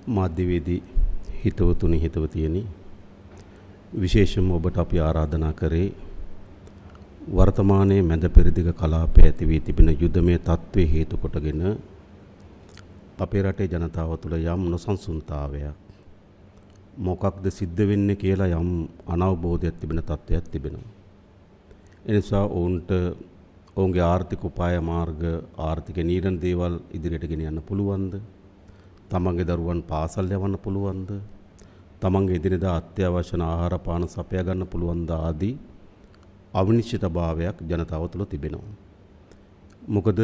මාධ්‍යවේදී හිතවතුනි හිතවතියනි විශේෂයෙන්ම ඔබට අපි ආරාධනා කරේ වර්තමානයේ මැද පෙරදිග කලාපයේ ඇති වී තිබෙන යුද්ධමය තත්ත්වයේ හේතු කොටගෙන අපේ රටේ ජනතාව තුළ යම් නොසන්සුන්තාවයක් මොකක්ද සිද්ධ වෙන්නේ කියලා යම් අනවබෝධයක් තිබෙන තත්ත්වයක් තිබෙනවා. ඒ නිසා ඔවුන්ගේ ආර්ථික උපාය මාර්ග ආර්ථික නීරණ දේවල් ඉදිරියට ගෙන යන්න පුළුවන්ද? තමන්ගේ දරුවන් පාසල් යවන්න පුළුවන්ද? තමන්ගේ එදිනෙදා අත්‍යවශ්‍ය ආහාර පාන සපයා ගන්න පුළුවන්ද ආදී අවිනිශ්චිතභාවයක් ජනතාව තුළ තිබෙනවා. මොකද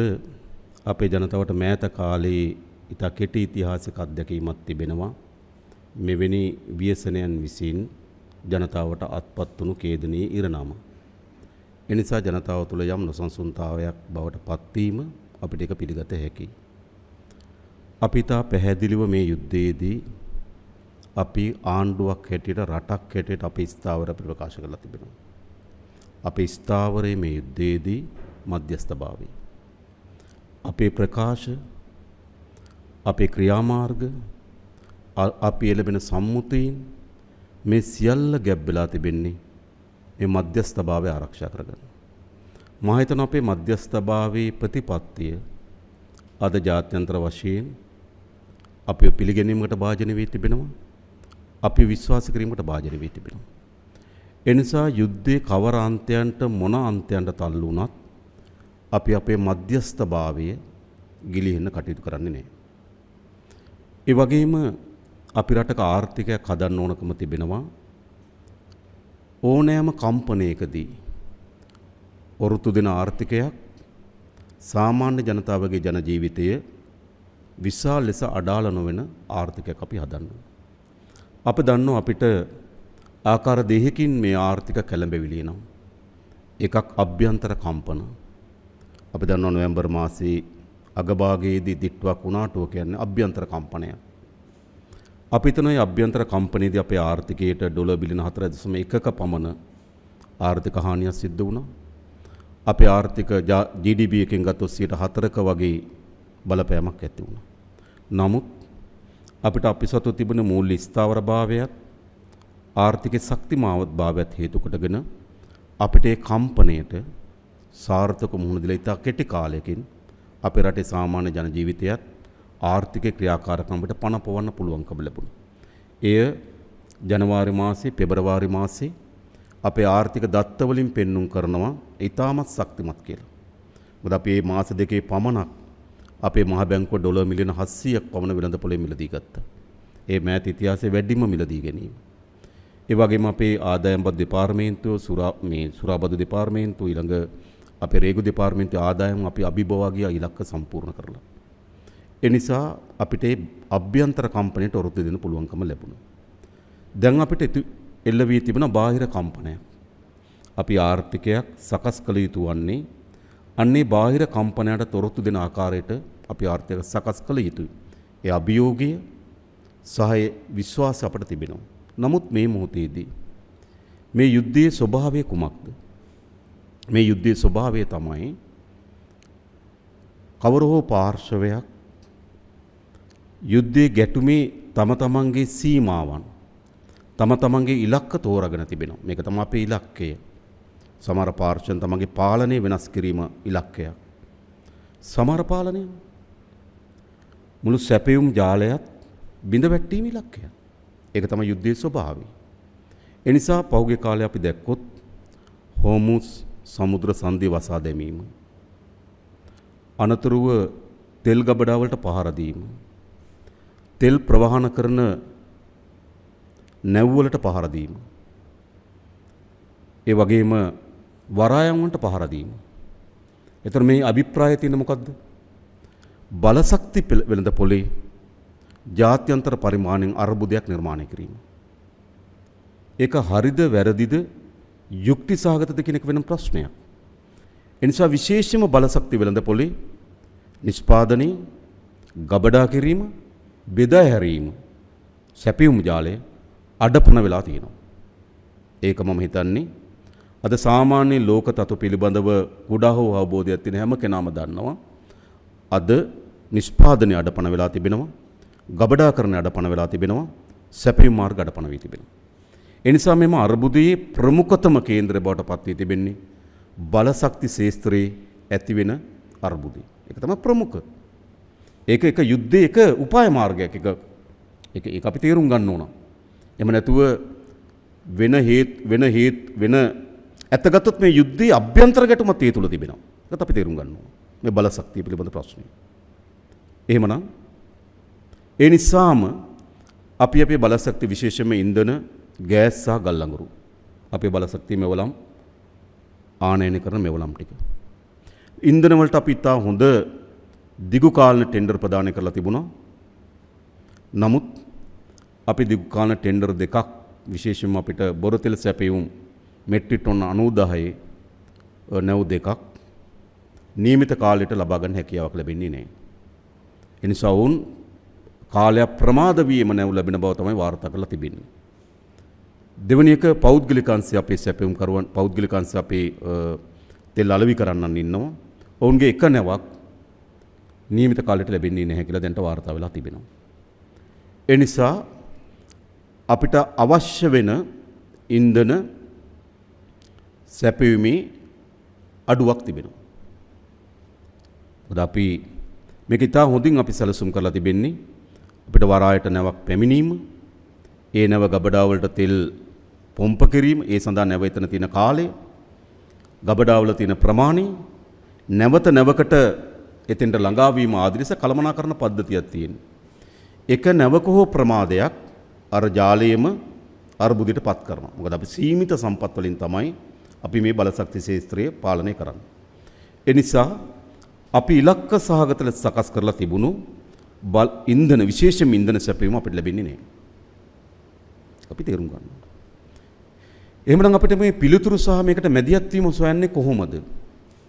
අපේ ජනතාවට මෑත කාලේ ඉතා කෙටි ඉතිහාසික අත්දැකීමක් තිබෙනවා. මෙවැනි ව්‍යසනයන් විසින් ජනතාවට අත්පත් වුණු ඛේදනීය ඉරණම. එනිසා ජනතාව තුළ යම් නොසන්සුන්තාවයක් බවට පත්වීම අපිට ඒක පිළිගත හැකියි. අපි තා පැහැදිලිව මේ යුද්ධයේදී අපි ආණ්ඩුවක් හැටියට රටක් හැටියට අපේ ස්ථාවර ප්‍රකාශ කරලා තිබෙනවා. අපේ ස්ථාවරයේ මේ යුද්ධයේදී මධ්‍යස්ථභාවය. අපේ ප්‍රකාශ, අපේ ක්‍රියාමාර්ග, අපි එළඹෙන සම්මුතීන් මේ සියල්ල ගැබ්බලා තිබෙන්නේ මේ මධ්‍යස්ථභාවය ආරක්ෂා කරගන්න. මා හිතනවා අපේ මධ්‍යස්ථභාවයේ ප්‍රතිපත්තිය අද ජාත්‍යන්තර වශයෙන් අපි පිළිගැනීමකට භාජනය වී තිබෙනවා. අපි විශ්වාස කිරීමකට භාජනය වී තිබෙනවා. එනිසා යුද්ධයේ කවර අන්තයන්ට මොන අන්තයන්ට තල්ලු වුණත් අපි අපේ මධ්‍යස්ථභාවය ගිලිහෙන්න කටයුතු කරන්නේ නැහැ. ඒ වගේම අපි රටක ආර්ථිකයක් හදන්න ඕනකම තිබෙනවා. ඕනෑම කම්පනයකදී ඔරුතු දෙන ආර්ථිකයක් සාමාන්‍ය ජනතාවගේ ජන ජීවිතය විශාල ලෙස අඩාල නොවන ආර්ථිකයක් අපි හදන්න. අපි දන්නවා අපිට ආකාර දෙකකින් මේ ආර්ථික කැළඹවිලි එනවා. එකක් අභ්‍යන්තර කම්පන. අපි දන්නවා නොවැම්බර් මාසයේ අගභාගයේදී දිට්ටුවක් වුණාටෝ කියන්නේ අභ්‍යන්තර කම්පනයක්. අපි හිතන මේ අභ්‍යන්තර කම්පනයේදී අපේ ආර්ථිකයට ඩොලර් බිලියන 4.1ක පමණ ආර්ථික හානියක් සිද්ධ වුණා. අපේ ආර්ථික GDP එකෙන් ගත්තොත් 4%ක වගේ බලපෑමක් ඇති වුණා. නමුත් අපිට අපි සතු තිබෙන මූල්‍ය ස්ථාවරභාවයත් ආර්ථික ශක්තිමත් භාවයත් හේතු කොටගෙන අපිට ඒ කම්පණයට සාර්ථක මුහුණ දීලා ඉතා කෙටි කාලයකින් අපේ රටේ සාමාන්‍ය ජන ජීවිතයත් ආර්ථික ක්‍රියාකාරකමකට පණ පොවන්න පුළුවන්කම ලැබුණා. එය ජනවාරි මාසයේ පෙබරවාරි මාසයේ අපේ ආර්ථික දත්ත වලින් පෙන්눔 කරනවා ඉතාමත් ශක්තිමත් කියලා. මොකද අපි මේ මාස දෙකේ පමණක් අපේ මහ බැංකුව ඩොලර් මිලියන 700ක් පමණ වෙළඳපොලේ මිලදී ගත්තා. ඒ මෑත ඉතිහාසයේ වැඩිම මිලදී ගැනීම. ඒ වගේම අපේ ආදායම් බදු දෙපාර්තමේන්තුව සුරාබදු දෙපාර්තමේන්තුව ඊළඟ අපේ රේගු දෙපාර්තමේන්තුවේ ආදායම් අපි අභිබවා ගියා ඉලක්ක සම්පූර්ණ කරලා. ඒ නිසා අපිට අභ්‍යන්තර කම්පනයට ඔරොත්තු දෙන්න පුළුවන්කම ලැබුණා. දැන් අපිට එල්ල වී තිබෙන බාහිර කම්පනයක්. අපි ආර්ථිකයක් සකස් කළ යුතු වන්නේ අන්නේ බාහිර කම්පනයට ඔරොත්තු දෙන ආකාරයට අපි ආර්ථිකය සකස් කළ යුතුයි. ඒ අභියෝගය සහ විශ්වාසය අපට තිබෙනවා. නමුත් මේ මොහොතේදී මේ යුද්ධයේ ස්වභාවය කුමක්ද? මේ යුද්ධයේ ස්වභාවය තමයි කවර හෝ පාර්ශවයක් යුද්ධයේ ගැටුමේ තම තමන්ගේ සීමාවන් තම තමන්ගේ ඉලක්ක තෝරාගෙන තිබෙනවා. මේක තමයි අපේ ඉලක්කය. සමහර පාර්ශ්වයන් තමන්ගේ පාලනය වෙනස් කිරීම ඉලක්කයක්. සමහර පාලනය මුළු සැපයුම් ජාලයත් බිඳ වැටීම ඉලක්කයක්. ඒක තමයි යුද්ධයේ ස්වභාවය. ඒ නිසා පහුගිය කාලේ අපි දැක්කොත් හෝමුස් සමුද්‍ර සංධිය වසා දැමීම, අනතුරුව තෙල් ගබඩා වලට පහර දීම, තෙල් ප්‍රවාහන කරන නැව් වලට පහර දීම, ඒ වගේම වරායන් වලට පහර දීම. එතන මේ අභිප්‍රායය තියෙන මොකද්ද? බලශක්ති වෙළඳ පොලේ ජාත්‍යන්තර පරිමාණයෙන් අර්බුදයක් නිර්මාණය කිරීම. ඒක හරිද වැරදිද යුක්ති සහගතද කියන එක වෙනම ප්‍රශ්නයක්. ඒ නිසා විශේෂම බලශක්ති වෙළඳ පොලේ නිෂ්පාදනය, ගබඩා කිරීම, බෙදා හැරීම, සැපයුම් ජාලය අඩපණ වෙලා තියෙනවා. ඒක මම හිතන්නේ අද සාමාන්‍ය ලෝක තත්ත්ව පිළිබඳව කුඩා හෝ අවබෝධයක් තියෙන හැම කෙනාම දන්නවා. අද නිෂ්පාදනය අඩපණ වෙලා තිබෙනවා. ගබඩාකරණ අඩපණ වෙලා තිබෙනවා. සැපයුම් මාර්ග අඩපණ වී තිබෙනවා. ඒ නිසා මෙම අර්බුදයේ ප්‍රමුඛතම කේන්ද්‍රය බවට පත් වී තිබෙන්නේ බලශක්ති ශේස්ත්‍රයේ ඇතිවෙන අර්බුදය. ඒක තමයි ප්‍රමුඛ. ඒක යුද්ධයේ එක උපාය මාර්ගයක්. ඒක අපි තේරුම් ගන්න ඕන. එහෙම නැතුව වෙන ඇත්තගත්තොත් මේ යුද්ධයේ අභ්‍යන්තර ගැටුමත් ඒ තුල තිබෙනවා. ඒකත් අපි තේරුම් ගන්න ඕන. මේ බලශක්තිය පිළිබඳ ප්‍රශ්නේ. එහෙමනම් ඒ නිසාම අපි අපේ බලශක්ති විශේෂයෙන්ම ඉන්ධන, ගෑස් සහ ගල් අඟුරු අපේ බලශක්තිය මෙවලම් ආනයනය කරන මෙවලම් ටික. ඉන්ධන වලට අපි ඉතා හොඳ දිගු කාලන ටෙන්ඩර් ප්‍රදානය කරලා තිබුණා. නමුත් අපි දිගු කාලන ටෙන්ඩර් දෙකක් විශේෂයෙන්ම අපිට බොරතෙල් සැපයුම් මෙට්‍රික් ටොන් 96 නැව් දෙකක් නියමිත කාලයට ලබා ගන්න හැකියාවක් ලැබෙන්නේ නැහැ. ඒ නිසා වුන් කාලයක් ප්‍රමාද වීම නැව් ලැබෙන බව තමයි වාර්තා කරලා තිබෙන්නේ. දෙවැනි එක පෞද්ගලික අංශය අපේ සැපයුම් කරුවන් පෞද්ගලික අංශය අපේ තෙල් අලෙවි කරන්නන් ඉන්නවා. ඔවුන්ගේ එක නැවක් නියමිත කාලයට ලැබෙන්නේ නැහැ කියලා දැනට වාර්තා වෙලා තිබෙනවා. ඒ නිසා අපිට අවශ්‍ය වෙන ඉන්ධන සැපයුමේ අඩුවක් තිබෙනවා. මොකද අපි මේක ඉතා හොඳින් අපි සැලසුම් කරලා තිබෙන්නේ අපිට වරායට නැවක් පැමිණීම, ඒ නැව ගබඩාවලට තෙල් පොම්ප කිරීම, ඒ සඳහා නැව එතන තියෙන කාලය, ගබඩාවල තියෙන ප්‍රමාණය, නැවත නැවකට එතෙන්ට ළඟාවීම ආදී ලෙස කළමනාකරන පද්ධතියක් තියෙනවා. එක නැවක හෝ ප්‍රමාදයක් අර ජාලයේම අර්බුදයට පත් කරනවා. මොකද අපි සීමිත සම්පත් වලින් තමයි අපි මේ බලශක්ති ශේත්‍රය පාලනය කරන්නේ. ඒ නිසා අපි ඉලක්ක සහගත ලෙස සකස් කරලා තිබුණු ඉන්ධන විශේෂම ඉන්ධන සැපයීම අපිට ලැබෙන්නේ නැහැ. අපි තේරුම් ගන්න ඕනේ. එහෙමනම් අපිට මේ පිළිතුරු සහ මේකට මැදිහත් වීම සොයන්නේ කොහොමද?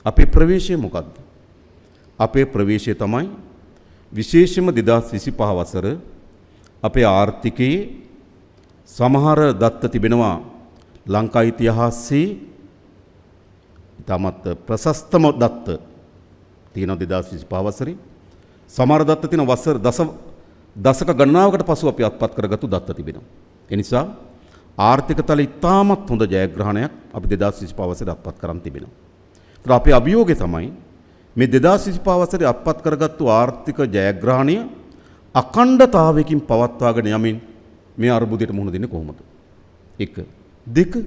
අපේ ප්‍රවේශය මොකක්ද? අපේ ප්‍රවේශය තමයි විශේෂයෙන්ම 2025 වසර අපේ ආර්ථිකයේ සමහර දත්ත තිබෙනවා ලංකා ඉතිහාසයේ ඉතාමත් ප්‍රශස්තම දත්ත තියෙනවා 2025 වසරේ. සමහර දත්ත තියෙන වසර දශක ගණනාවකට පසු අපි අත්පත් කරගත්තු දත්ත තිබෙනවා. ඒ නිසා ආර්ථික තල ඉතාමත් හොඳ ජයග්‍රහණයක් අපි 2025 වසරේ අත්පත් කරන් තිබෙනවා. ඒත් අපේ අභියෝගය තමයි මේ 2025 වසරේ අත්පත් කරගත්තු ආර්ථික ජයග්‍රහණය අඛණ්ඩතාවයකින් පවත්වාගෙන යමින් මේ අර්බුදයට මුහුණ දෙන්නේ කොහොමද? 1. 2.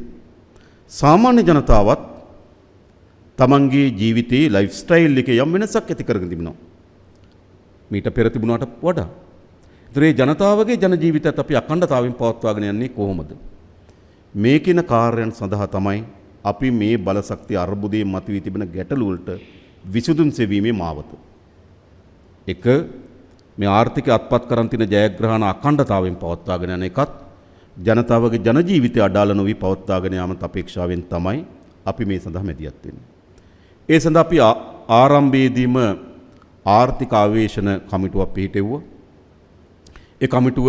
සාමාන්‍ය ජනතාවත් තමන්ගේ ජීවිතයේ ලයිෆ් ස්ටයිල් එකේ යම් වෙනසක් ඇති කරගෙන තිබෙනවා. මීට පෙර තිබුණාට වඩා. ඒතර මේ ජනතාවගේ ජන ජීවිතයත් අපි අඛණ්ඩතාවයෙන් පවත්වාගෙන යන්නේ කොහොමද? මේ කින කාර්යයන් සඳහා තමයි අපි මේ බලශක්ති අර්බුදයේ මතුවී තිබෙන ගැටලු වලට විසඳුම් සෙවීමේ මාවත. 1. මේ ආර්ථික අත්පත් කරන් තියෙන ජයග්‍රහණ අඛණ්ඩතාවයෙන් පවත්වාගෙන යන එකත් ජනතාවගේ ජන ජීවිතය අඩාල නොවි පවත්වාගෙන යාමත් අපේක්ෂාවෙන් තමයි අපි මේ සඳහා මැදිහත් වෙන්නේ. ඒ සඳහා අපි ආරම්භයේදීම ආර්ථික ආවේශන කමිටුවක් පිහිටෙව්වා. ඒ කමිටුව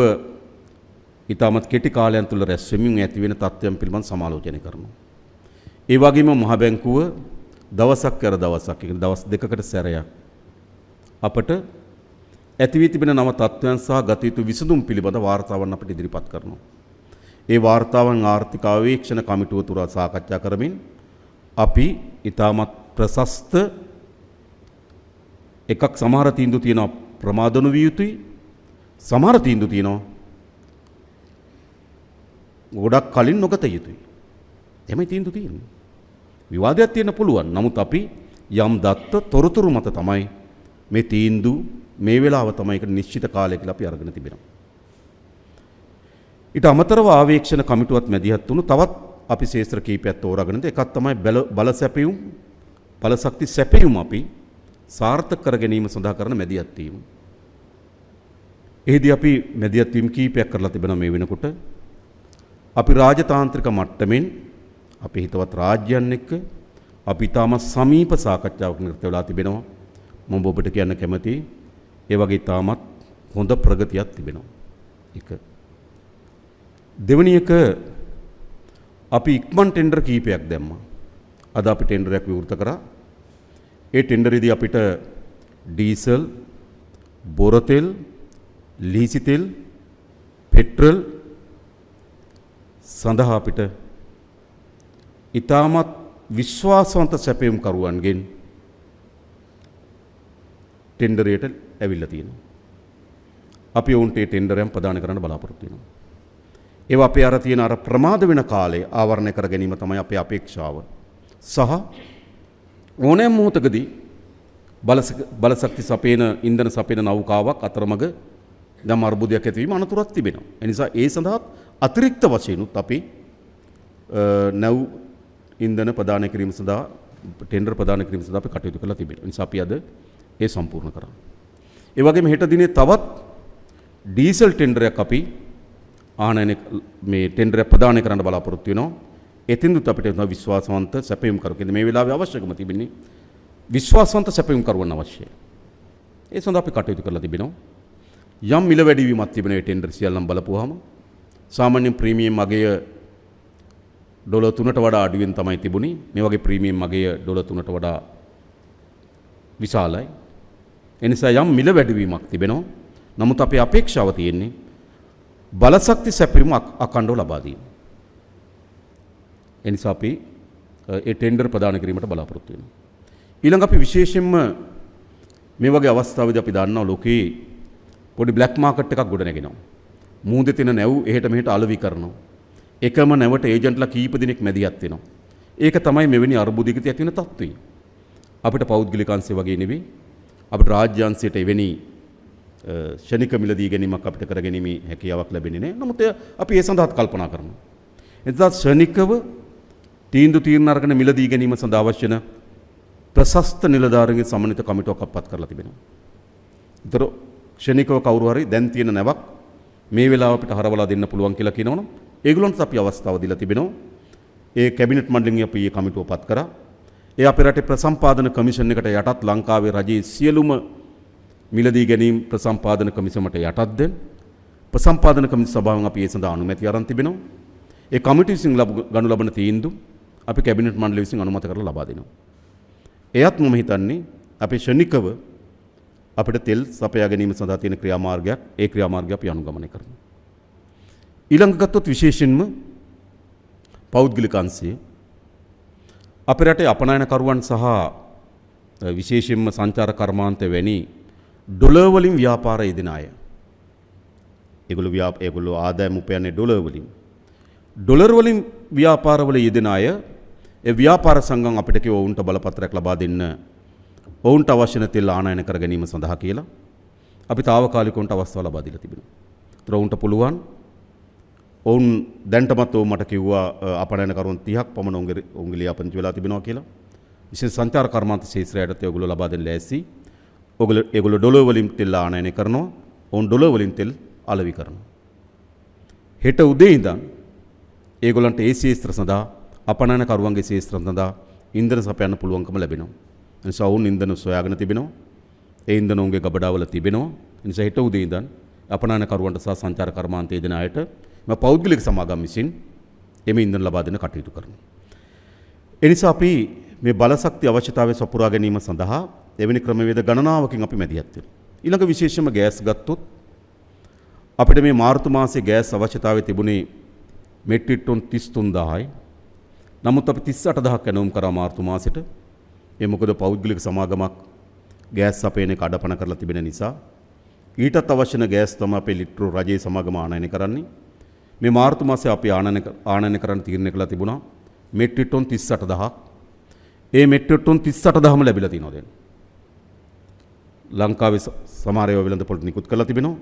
ඉතාමත් කෙටි කාලයන් තුළ රැස් වෙමින් ඇති වෙන තත්ත්වයන් පිළිබඳ සමාලෝචනය කරනවා. ඒ වගේම මහ බැංකුව දවසක් කර දවසක් කියන්නේ දවස් දෙකකට සැරයක් අපට ඇති වී තිබෙන නව තත්ත්වයන් සහ ගත යුතු විසඳුම් පිළිබඳ වාර්තාවන් අපිට ඉදිරිපත් කරනවා. ඒ වාර්තාවන් ආර්ථික ආවේක්ෂණ කමිටුව තුරා සාකච්ඡා කරමින් අපි ඉතාමත් ප්‍රශස්ත එකක් සමහර තීන්දුව තියෙනවා ප්‍රමාද නොවිය යුතුයි, සමහර තීන්දුව තියෙනවා ගොඩක් කලින් නොගත යුතුයි. එමේ තීන්දුව තියෙනවා. විවාදයක් තියෙන්න පුළුවන්. නමුත් අපි යම් දත්ත තොරතුරු මත තමයි මේ තීන්දුව මේ වෙලාව තමයි ඒක නිශ්චිත කාලය කියලා අපි අරගෙන තිබෙනවා. ඊට අමතරව ආවේක්ෂණ කමිටුවත් මැදිහත් වුණු තවත් අපි ශේත්‍ර කීපයක් තෝරාගෙනද එකක් තමයි බල සැපයුම් බලශක්ති සැපයුම් අපි සාර්ථක කර ගැනීම සඳහා කරන මැදිහත් වීම. එහිදී අපි මැදිහත් වීම කීපයක් කරලා තිබෙනවා මේ වෙනකොට. අපි රාජතාන්ත්‍රික මට්ටමින් අපි හිතවත් රාජ්‍යයන් එක්ක අපි තාම සමීප සාකච්ඡාවක් නිරත වෙලා තිබෙනවා. මම ඔබට කියන්න කැමතියි ඒ වගේ තාමත් හොඳ ප්‍රගතියක් තිබෙනවා. එක. දෙවෙනි එක අපි ඉක්මන් ටෙන්ඩර් කීපයක් දැම්මා. අද අපි ටෙන්ඩරයක් විවෘත කරා. ඒ ටෙන්ඩරේදී අපිට ඩීසල්, බොරතෙල්, ලීසි තෙල්, පෙට්‍රල් සඳහා අපිට ඉතාමත් විශ්වාසවන්ත සැපයුම්කරුවන්ගෙන් ටෙන්ඩරයට ඇවිල්ලා තියෙනවා. අපි ඔවුන්ට ඒ ටෙන්ඩරයන් ප්‍රදාන කරන්න බලාපොරොත්තු වෙනවා. ඒවා අපේ අර තියෙන අර ප්‍රමාද වෙන කාලේ ආවරණය කර ගැනීම තමයි අපේ අපේක්ෂාව. සහ ඕනෑම මොහොතකදී බලශක්ති සපයන ඉන්ධන සපයන නෞකාවක් අතරමඟ යම් අර්බුදයක් ඇතිවීම අනතුරක් තිබෙනවා. ඒ නිසා ඒ සඳහා අතිරික්ත වශයෙන්ුත් අපි නැව් ඉන්ධන ප්‍රදානය කිරීම සඳහා ටෙන්ඩර් ප්‍රදානය කිරීම සඳහා අපි කටයුතු කරලා තිබෙනවා. ඒ නිසා අපි අද ඒ සම්පූර්ණ කරා. ඒ වගේම හෙට දිනේ තවත් ඩීසල් ටෙන්ඩරයක් අපි ආනයන මේ ටෙන්ඩරයක් ප්‍රදානය කරන්න බලාපොරොත්තු වෙනවා. එතින්දුත් අපිට විශ්වාසවන්ත සැපයුම්කරු කියන්නේ මේ වෙලාවේ අවශ්‍යකම තිබෙන්නේ විශ්වාසවන්ත සැපයුම්කරුවන් අවශ්‍යයි. ඒ සඳහා අපි කටයුතු කරලා තිබෙනවා. යම් මිල වැඩිවීමක් තිබෙන ඒ ටෙන්ඩර් සියල්ලම බලපුවාම සාමාන්‍ය ප්‍රීමියම් අගය ඩොලර් 3ට වඩා අඩුවෙන් තමයි තිබුණේ. මේ වගේ ප්‍රීමියම් අගය ඩොලර් 3ට වඩා විශාලයි. ඒ නිසා යම් මිල වැඩිවීමක් තිබෙනවා. නමුත් අපේ අපේක්ෂාව තියෙන්නේ බලශක්ති සැපයුම අඛණ්ඩව ලබා දීම. ඒ නිසා අපි ඒ ටෙන්ඩර් ප්‍රදාන කිරීමට බලාපොරොත්තු වෙනවා. ඊළඟ අපි විශේෂයෙන්ම මේ වගේ අවස්ථාවේදී අපි දන්නවා ලෝකේ පොඩි බ්ලැක් මාකට් එකක් ගොඩ නැගෙනවා. මූදේ තියෙන නැව් එහෙට මෙහෙට අලෙවි කරනවා. එකම නැවට ඒජන්ට්ලා කීප දෙනෙක් මැදිහත් වෙනවා. ඒක තමයි මෙවැනි අර්බුදයකදී ඇති වෙන තත්ත්වය. අපිට පෞද්ගලික අංශය වගේ නෙවෙයි. අපිට රාජ්‍ය අංශයට එවැනි ශනික මිලදී ගැනීමක් අපිට කරගැනීමේ හැකියාවක් ලැබෙන්නේ නැහැ. නමුත් අපි ඒ සඳහාත් කල්පනා කරනවා. එතකොට ශනිකව තීන්දුව අරගෙන මිලදී ගැනීම සඳහා අවශ්‍ය වෙන ප්‍රශස්ත නිලධාරීන්ගේ සමන්විත කමිටුවක් අපත් කරලා තිබෙනවා. ඒතර ක්ෂණිකව කවුරු හරි දැන් තියෙන නැවක් මේ වෙලාව අපිට හරවලා දෙන්න පුළුවන් කියලා කියනවනම් ඒගොල්ලන්ට අපි අවස්ථාව දීලා තිබෙනවා. ඒ කැබිනට් මණ්ඩලයෙන් අපි මේ කමිටුව පත් කරා. ඒ අපේ රටේ ප්‍රසම්පාදන කමිෂන් එකට යටත් ලංකාවේ රජයේ සියලුම මිලදී ගැනීම ප්‍රසම්පාදන කමිෂමට යටත් දෙන්න. ප්‍රසම්පාදන කමිෂන් සභාවෙන් අපි ඒ සඳහා අනුමැතිය අරන් තිබෙනවා. ඒ කමිටුව විසින් ගනු ලබන තීන්දුව අපි කැබිනට් මණ්ඩලය විසින් අනුමත කරලා ලබා දෙනවා. එයත් මම හිතන්නේ අපි ශනිකව අපිට තෙල් සපයා ගැනීම සඳහා තියෙන ක්‍රියාමාර්ගයක් ඒ ක්‍රියාමාර්ගය අපි අනුගමනය කරනවා. ඊළඟ ගත්තොත් විශේෂයෙන්ම පෞද්ගලික අංශය අපේ රටේ අපනයනකරුවන් සහ විශේෂයෙන්ම සංචාර කර්මාන්ත වැනි ඩොලර් වලින් ව්‍යාපාර යෙදෙන අය. ඒගොල්ලෝ ආදායම උපයන්නේ ඩොලර් වලින්. ඩොලර් වලින් ව්‍යාපාරවල යෙදෙන අය ඒ ව්‍යාපාර සංගම් අපිට කිව්ව ඔවුන්ට බලපත්‍රයක් ලබා දෙන්න ඔවුන්ට අවශ්‍ය නැ තෙල් ආනයන කර ගැනීම සඳහා කියලා අපි తాවකාලිකවන්ට අවස්ථාව ලබා දීලා තිබෙනවා. ඒතර ඔවුන්ට පුළුවන් ඔවුන් දැන්ටමත් මට කිව්වා අපනයනකරුවන් 30ක් පමණ ඔවුන්ගේ ලියාපදිංචි වෙලා තිබෙනවා කියලා. විශේෂ සංචාර කර්මාන්ත ශේෂ්ත්‍රයටත් ඒගොල්ලෝ ලබා දෙන්න ලෑස්ති. ඒගොල්ලෝ ඩොලර් වලින් තෙල් ආනයන කරනවා. ඔවුන් ඩොලර් වලින් තෙල් අලෙවි කරනවා. හෙට උදේ ඉඳන් ඒගොල්ලන්ට ඒ ශේෂ්ත්‍ර සඳහා අපනයනකරුවන්ගේ ශේෂ්ත්‍ර සඳහා ඉන්ධන සපයන්න පුළුවන්කම ලැබෙනවා. ඒ නිසා ඔවුන් ඉන්ධන සොයාගෙන තිබෙනවා. ඒ ඉන්ධන ඔවුන්ගේ ගබඩාවල තිබෙනවා. ඒ නිසා හෙට උදේ ඉඳන් අපනයනකරුවන්ට සහ සංචාර කර්මාන්තයේ දෙන අයට පෞද්ගලික සමාගම් විසින් එම ඉන්ධන ලබා දෙන කටයුතු කරනවා. ඒ නිසා අපි මේ බලශක්ති අවශ්‍යතාවය සපුරා ගැනීම සඳහා එවැනි ක්‍රමවේද ගණනාවකින් අපි මැදිහත් වෙනවා. ඊළඟ විශේෂම ගෑස් ගත්තොත් අපිට මේ මාර්තු මාසයේ ගෑස් අවශ්‍යතාවය තිබුණේ මෙට්‍රික් ටොන් 33000යි. නමුත් අපි 38000ක් ඇනවුම් කරා මාර්තු මාසෙට. ඒ මොකද පෞද්ගලික සමාගමක් ගෑස් සපයන එක අඩපණ කරලා තිබෙන නිසා ඊටත් අවශ්‍ය නැ ගෑස් තමයි අපේ ලිට්‍රු රජයේ සමාගම ආනයනය කරන්නේ. මේ මාර්තු මාසයේ අපි ආනයනය කරන්න තීරණය කළා තිබුණා මෙට්‍රික් ටොන් 38000ක්. ඒ මෙට්‍රික් ටොන් 38000ම ලැබිලා තියෙනවා දැන්. ලංකාවේ සමහර ඒවා වෙළඳ පොළට නිකුත් කරලා තිබෙනවා.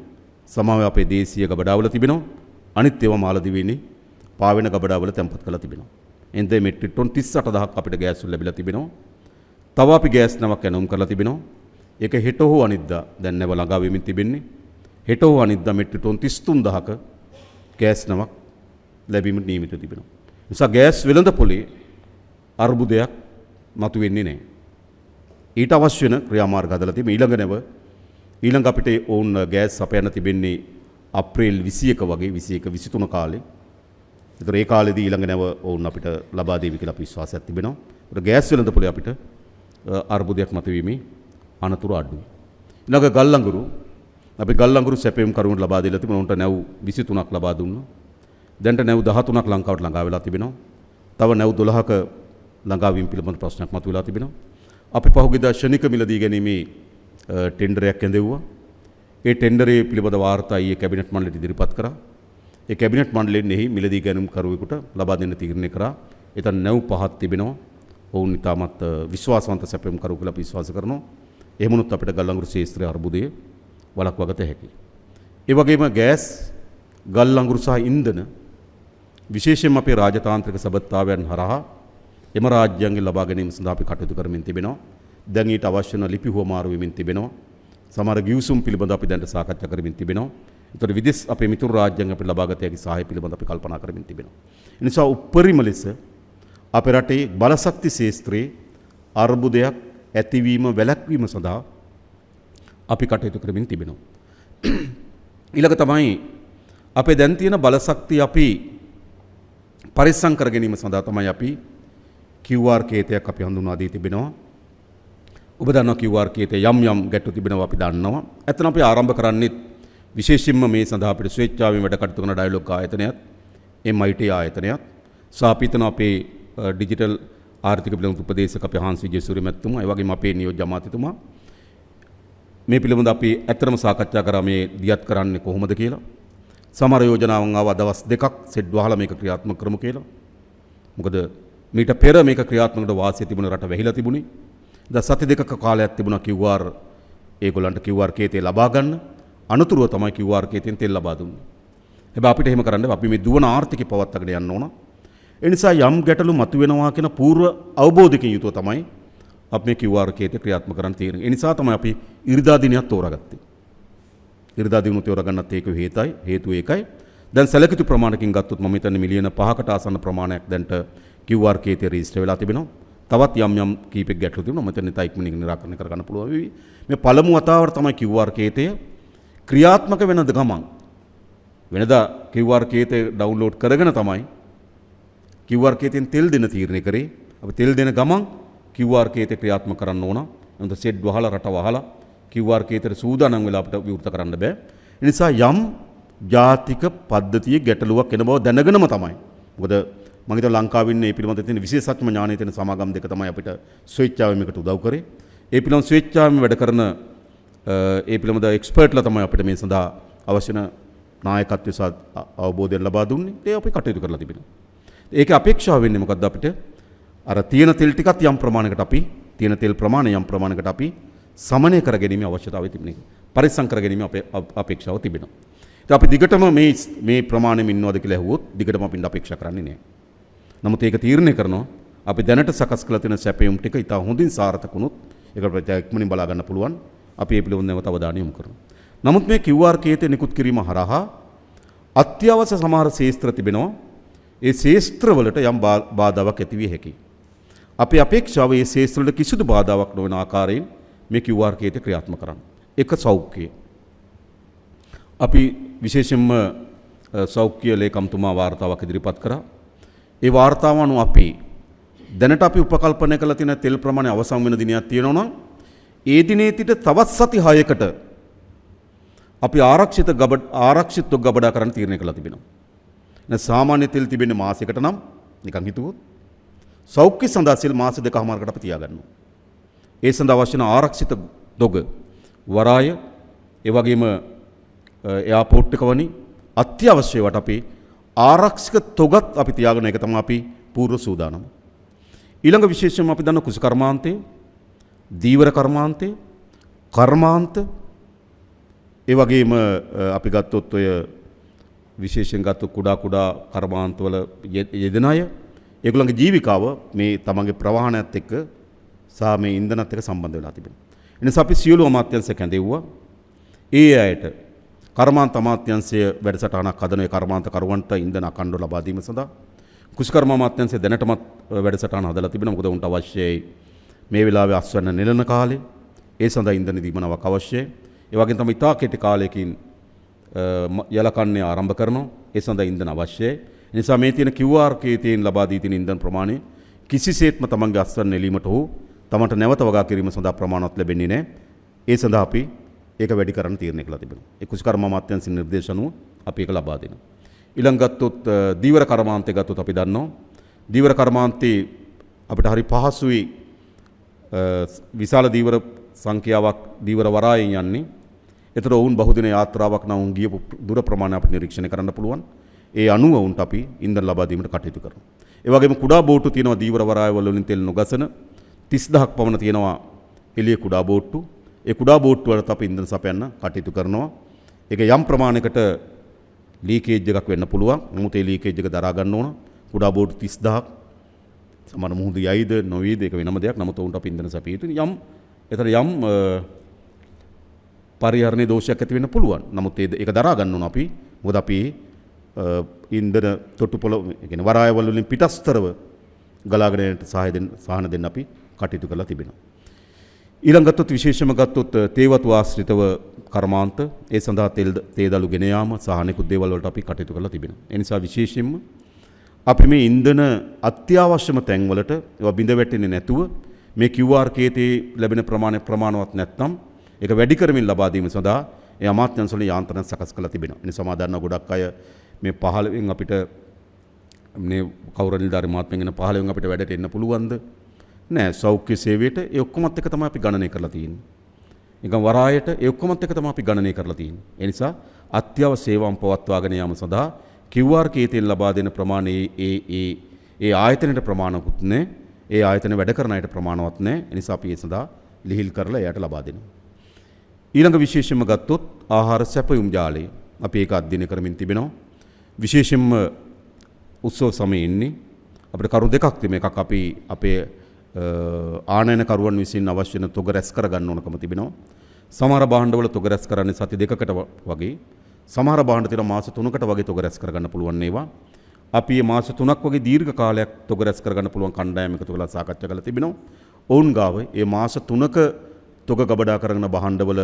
සමහර අපේ දේශීය ගබඩාවල තිබෙනවා. අනිත් ඒවා මාලදිවයිනේ පාවෙන ගබඩාවල තැන්පත් කරලා තිබෙනවා. එතෙන් මෙට්‍රික් ටොන් 38000ක් අපිට ගෑස් ලැබිලා තිබෙනවා. තව අපි ගෑස් නමක් ඇනවුම් කරලා තිබෙනවා. ඒක හෙට හෝ අනිද්දා දැන් නැව ළඟා වෙමින් තිබෙන්නේ. හෙට හෝ අනිද්දා මෙට්‍රික් ටොන් 33000ක ගෑස් නමක් ලැබීමට නියමිත තිබෙනවා. නිසා ගෑස් වෙළඳ පොලේ අර්බුදයක් මතුවෙන්නේ නැහැ. ඊට අවශ්‍ය වෙන ක්‍රියාමාර්ග හදලා තියෙන ඊළඟ අපිට ඕන් ගෑස් සපයන්න තිබෙන්නේ අප්‍රේල් 21 වගේ 21 23 කාලේ. ඒතර ඒ කාලෙදී ඊළඟ නැව ඕන් අපිට ලබා දෙවි කියලා අපි විශ්වාසයක් තිබෙනවා. ඒතර ගෑස් වෙළඳ පොලේ අපිට අර්බුදයක් මතුවීමේ අනතුරු අඩුයි. ඊළඟ ගල් අඟුරු අපි ගල් අඟුරු සැපයුම් කරුවන්ට ලබා දීලා තිබුණා. උන්ට නැව් 23ක් ලබා දුන්නා. දැන්ට නැව් 13ක් ලංකාවට ළඟා වෙලා තිබෙනවා. තව නැව් 12ක ළඟා වීම පිළිබඳ ප්‍රශ්නයක් මතුවලා තිබෙනවා. අපි පහුගියදා ශනික මිලදී ගැනීමේ ටෙන්ඩරයක් ඇඳෙව්වා. ඒ ටෙන්ඩරේ පිළිබඳ වාර්තා ඊයේ කැබිනට් මණ්ඩලයට ඉදිරිපත් කරා. ඒ කැබිනට් මණ්ඩලයෙන් එහි මිලදී ගැනීම කරුවෙකුට ලබා දෙන්න තීරණය කරා. එතන නැව් පහක් තිබෙනවා. ඔවුන් ඉතාමත් විශ්වාසවන්ත සැපයුම් කරු කියලා අපි විශ්වාස කරනවා. එහෙම වුණොත් අපිට ගල් අඟුරු ශේෂ්ත්‍රයේ අර්බුදය වළක්වා ගත හැකියි. ඒ වගේම ගෑස්, ගල් අඟුරු සහ ඉන්ධන විශේෂයෙන්ම අපේ රාජතාන්ත්‍රික සබඳතාවයන් හරහා එම රාජ්‍යයන්ගෙන් ලබා ගැනීම සඳහා අපි කටයුතු කරමින් තිබෙනවා. දැන් ඊට අවශ්‍ය වන ලිපි හුවමාරු වෙමින් තිබෙනවා. සමහර ගිවිසුම් පිළිබඳ අපි දැන් සාකච්ඡා කරමින් තිබෙනවා. ඒතර විදේශ අපේ මිතුරු රාජ්‍යයන් අපිට ලබා ගත හැකි සහාය පිළිබඳ අපි කල්පනා කරමින් තිබෙනවා. ඒ නිසා උපරිම ලෙස අපේ රටේ බලශක්ති ශේෂ්ත්‍රයේ අර්බුදයක් ඇතිවීම වැළැක්වීම සඳහා අපි කටයුතු කරමින් තිබෙනවා. ඊළඟ තමයි අපේ දැන් තියෙන බලශක්තිය අපි පරිස්සම් කර ගැනීම සඳහා තමයි අපි QR කේතයක් අපි හඳුන්වා දී තිබෙනවා. ඔබ දන්නවා QR කේතේ යම් යම් ගැටලු තිබෙනවා අපි දන්නවා. එතන අපි ආරම්භ කරන්නේ විශේෂයෙන්ම මේ සඳහා අපිට ස්වේච්ඡාවෙන් වැඩ කටයුතු කරන ඩයලොග් ආයතනයත් MIT ආයතනයත් සාපිතන අපේ ඩිජිටල් ආර්ථික පිළිබඳ උපදේශක අපේ හාන්ස් විජේසූරිය මැතිතුමා, ඒ වගේම අපේ නියෝජ්‍ය අමාත්‍යතුමා මේ පිළිබඳ අපි ඇත්තටම සාකච්ඡා කරා මේ දියත් කරන්නේ කොහොමද කියලා. සමහර යෝජනාවන් ආව දවස් දෙකක් සෙට් වහලා මේක ක්‍රියාත්මක කරමු කියලා. මොකද මීට පෙර මේක ක්‍රියාත්මකට වාසිය තිබුණ රට වැහිලා තිබුණේ. දැන් සති දෙකක කාලයක් තිබුණා QR ඒගොල්ලන්ට QR කේතේ ලබා ගන්න. අනුතුරුව තමයි QR කේතෙන් තෙල් ලබා දුන්නේ. හැබැයි අපිට එහෙම කරන්න අපි මේ දුවන ආර්ථිකය පවත්වාගෙන යන්න ඕන. ඒ නිසා යම් ගැටලු මතුවෙනවා කියන పూర్ව අවබෝධයකින් යුතුව තමයි අපි මේ QR කේතේ ක්‍රියාත්මක කරන්න තියෙන්නේ. ඒ නිසා තමයි අපි ඉරිදා දිනයක් තෝරාගත්තේ. ඉරිදා දිනුත් තෝරාගන්නත් ඒක හේතුව ඒකයි. දැන් සැලකිතු ප්‍රමාණකින් ගත්තොත් මම හිතන්නේ මිලියන 5කට ආසන්න ප්‍රමාණයක් දැන්ට QR කේතේ රෙජිස්ටර් වෙලා තිබෙනවා. තවත් යම් කීපෙක ගැටලු තිබුණා. මම හිතන්නේ තව ඉක්මනින් නිරාකරණය කරගන්න පුළුවන් වෙවි. මේ පළමු වතාවට තමයි QR කේතය ක්‍රියාත්මක වෙනද ගමන් වෙනදා QR කේතේ ඩවුන්ලෝඩ් කරගෙන තමයි QR කේතෙන් තෙල් දෙන තීරණය කරේ. අපි තෙල් දෙන ගමන් QR කේතේ ක්‍රියාත්මක කරන්න ඕන. එතන සෙට් වහලා රට වහලා QR කේතේ සූදානම් වෙලා අපිට විවෘත කරන්න බෑ. ඒ නිසා යම් ජාතික පද්ධතියේ ගැටලුවක් එන බව දැනගෙනම තමයි. මොකද මම හිතුවා ලංකාවේ ඉන්න මේ පිළිබඳව තියෙන විශේෂඥ ඥානය තියෙන සමාගම් දෙක තමයි අපිට ස්වේච්ඡාවෙන් මේකට උදව් කරේ. ඒ පිළිබඳව ස්වේච්ඡාවෙන් වැඩ කරන ඒ පිළිබඳ එක්ස්පර්ට්ලා තමයි අපිට මේ සඳහා අවශ්‍ය නායකත්වය සහ අවබෝධය ලබා දුන්නේ. ඒ අපි කටයුතු කරලා තිබෙනවා. ඒකේ අපේක්ෂාව වෙන්නේ මොකද්ද අපිට? අර තියෙන තෙල් ටිකත් යම් ප්‍රමාණයකට අපි තියෙන තෙල් ප්‍රමාණය යම් ප්‍රමාණයකට අපි සමනය කර ගැනීම අවශ්‍යතාවය තිබෙන එක. පරිස්සම් කර ගැනීම අපේ අපේක්ෂාව තිබෙනවා. ඉතින් අපි දිගටම මේ ප්‍රමාණයෙම ඉන්නවද කියලා ඇහුවොත් දිගටම අපිට අපේක්ෂා කරන්නේ නැහැ. නමුත් ඒක තීරණය කරනවා අපි දැනට සකස් කළ තියෙන සැපයුම් ටික ඉතා හොඳින් සාර්ථක වුණොත් ඒකට ප්‍රත්‍යක්ෂමනින් බලා ගන්න පුළුවන්. අපි ඒ පිළිබඳව නැවත අවධානය යොමු කරනවා. නමුත් මේ QR කේතේ නිකුත් කිරීම හරහා අත්‍යවශ්‍ය සමහර ශේස්ත්‍ර තිබෙනවා. ඒ ශේස්ත්‍රවලට යම් බාධාවක් ඇති විය හැකියි. අපේ අපේක්ෂාව මේ ශේස්ත්‍රවලට කිසිදු බාධාවක් නොවන ආකාරයෙන් මේ QR කේතේ ක්‍රියාත්මක කරන්න. එක සෞඛ්‍යය. අපි විශේෂයෙන්ම සෞඛ්‍ය ලේකම්තුමා වාර්තාවක් ඉදිරිපත් කරා. ඒ වාර්තාව අනුව අපි දැනට අපි උපකල්පනය කළ තියෙන තෙල් ප්‍රමාණය අවසන් වෙන දිනයක් තියෙනවා නම් ඒ දිනේ සිට තවත් සති 6කට අපි ආරක්ෂිත ගබඩා කරන්න තීරණය කළා තිබෙනවා. දැන් සාමාන්‍ය තෙල් තිබෙන්නේ මාසයකට නම් නිකන් හිතුවොත් සෞඛ්‍ය සඳහා සෙල් මාස 2කමාරකට අපි තියාගන්නවා. ඒ සඳහා අවශ්‍ය වන ආරක්ෂිත දොග වරාය ඒ වගේම එයාපෝට් එක වනි අත්‍යවශ්‍ය ඒවාට අපි ආරක්ෂක තොගත් අපි තියාගෙන ඒක තමයි අපි පූර්ව සූදානම. ඊළඟ විශේෂයෙන්ම අපි දන්න කුසු කර්මාන්තේ, දීවර කර්මාන්තේ, කර්මාන්ත ඒ වගේම අපි ගත්තොත් ඔය විශේෂයෙන් ගත්තොත් කුඩා කර්මාන්තවල යෙදෙන අය ඒගොල්ලන්ගේ ජීවිකාව මේ තමන්ගේ ප්‍රවාහනයත් එක්ක සහ මේ ඉන්ධනත් එක්ක සම්බන්ධ වෙලා තිබෙනවා. ඒ නිසා අපි සියලු අමාත්‍යාංශ කැඳෙව්වා. ඒ අයට කර්මාන්ත අමාත්‍යාංශය වැඩසටහනක් හදන ඒ කර්මාන්ත කරුවන්ට ඉන්ධන අඛණ්ඩව ලබා දීම සඳහා කුෂ්කර්ම අමාත්‍යාංශය දැනටමත් වැඩසටහන හදලා තිබෙනවා. මොකද උන්ට අවශ්‍යයි මේ වෙලාවේ අස්වැන්න නෙළන කාලේ ඒ සඳහා ඉන්ධන දීමනාවක් අවශ්‍යයි. ඒ වගේම තමයි ඉතා කෙටි කාලයකින් යලකන්නේ ආරම්භ කරනවා. ඒ සඳහා ඉන්ධන අවශ්‍යයි. ඒ නිසා මේ තියෙන QR කේතයෙන් ලබා දී තියෙන ඉන්ධන ප්‍රමාණය කිසිසේත්ම තමන්ගේ අස්වැන්න නෙලීමට හෝ තමන්ට නැවත වගා කිරීම සඳහා ප්‍රමාණවත් ලැබෙන්නේ නැහැ. ඒ සඳහා අපි ඒක වැඩි කරන්න තීරණය කළා තිබෙනවා. ඒ කෘෂිකර්ම අමාත්‍යාංශයේ නිර්දේශ අනුව අපි ඒක ලබා දෙනවා. ඊළඟ ගත්තොත් දීවර කර්මාන්තය ගත්තොත් අපි දන්නවා දීවර කර්මාන්තයේ අපිට හරි පහසුයි විශාල දීවර සංඛ්‍යාවක් දීවර වරායෙන් යන්නේ. ඒතර ඔවුන් බහුදින යාත්‍රාවක් නම් උන් ගියපු දුර ප්‍රමාණය අපිට නිරීක්ෂණය කරන්න පුළුවන්. ඒ අනුව උන්ට අපි ඉන්ධන ලබා දීමට කටයුතු කරනවා. ඒ වගේම කුඩා බෝට්ටු තියෙනවා දීවර වරායවල වලින් තෙල් නොගසන 30000ක් පමණ තියෙනවා එළිය කුඩා බෝට්ටු. ඒ කුඩා බෝට්ටු වලට අපි ඉන්ධන සපයන්න කටයුතු කරනවා. ඒක යම් ප්‍රමාණයකට ලීකේජ් එකක් වෙන්න පුළුවන්. නමුත් ඒ ලීකේජ් එක දරා ගන්න ඕන. කුඩා බෝට්ටු 30000ක් සමහර මුහුදු යයිද නොවේද ඒක වෙනම දෙයක්. නමුත් උන්ට අපි ඉන්ධන සපිය යුතුයි. යම් පරිහරණයේ දෝෂයක් ඇති වෙන්න පුළුවන්. නමුත් ඒක දරා ගන්න ඕන අපි. මොකද අපි ඉන්ධන තොටුපොළ කියන්නේ වරායවල වලින් පිටස්තරව ගලාගෙන යන්නට සහන දෙන්න අපි කටයුතු කරලා තිබෙනවා. ඊළඟ ගත්තොත් විශේෂම ගත්තොත් තේවතු ආශ්‍රිතව කර්මාන්ත ඒ සඳහා තේදළු ගෙන යාම සහ අනෙකුත් දේවල් වලට අපි කටයුතු කරලා තිබෙනවා. ඒ නිසා විශේෂයෙන්ම අපි මේ ඉන්ධන අත්‍යවශ්‍යම තැන්වලට ඒවා බිඳ වැටෙන්නේ නැතුව මේ QR කේතේ ලැබෙන ප්‍රමාණවත් නැත්නම් ඒක වැඩි කරමින් ලබා දීම සඳහා ඒ අමාත්‍යාංශ වල යාන්ත්‍රණ සකස් කරලා තිබෙනවා. එනිසා මා දන්නා ගොඩක් අය මේ 15න් අපිට මේ කවුරු නිලධාරි මහත්මයන්ගෙන 15න් අපිට වැඩට එන්න පුළුවන්ද? නෑ. සෞඛ්‍ය සේවයට ඒ ඔක්කොමත් එක තමයි අපි ගණනය කරලා තියෙන්නේ. නිකන් වරායට ඒ ඔක්කොමත් එක තමයි අපි ගණනය කරලා තියෙන්නේ. ඒ නිසා අත්‍යවශ්‍ය සේවාම් පවත්වාගෙන යාම සඳහා QR කේතෙන් ලබා දෙන ප්‍රමාණය ඒ ආයතනයට ප්‍රමාණවත් නැහැ. ඒ ආයතන වැඩ කරන අයට ප්‍රමාණවත් නැහැ. ඒ නිසා අපි ඒ සඳහා ලිහිල් කරලා එයාට ලබා දෙනවා. ඊළඟ විශේෂයෙන්ම ගත්තොත් ආහාර සැපයුම් ජාලය. අපි ඒක අධ්‍යයනය කරමින් තිබෙනවා. විශේෂයෙන්ම උත්සව සමයේ ඉන්නේ අපිට කරුණු දෙකක් තිබෙනවා. එකක් අපි අපේ ආනයනකරුවන් විසින් අවශ්‍ය වෙන තොග රැස් කර ගන්න ඕනකම තිබෙනවා. සමහර භාණ්ඩවල තොග රැස් කරන්නේ සති දෙකකට වගේ. සමහර භාණ්ඩ තියෙනවා මාස 3කට වගේ තොග රැස් කර ගන්න පුළුවන් ඒවා. අපි මේ මාස 3ක් වගේ දීර්ඝ කාලයක් තොග රැස් කර ගන්න පුළුවන් කණ්ඩායම් එකතු කරලා සාකච්ඡා කරලා තිබෙනවා. ඔවුන් ගාව මේ මාස 3ක තොග ගබඩා කරගෙන භාණ්ඩවල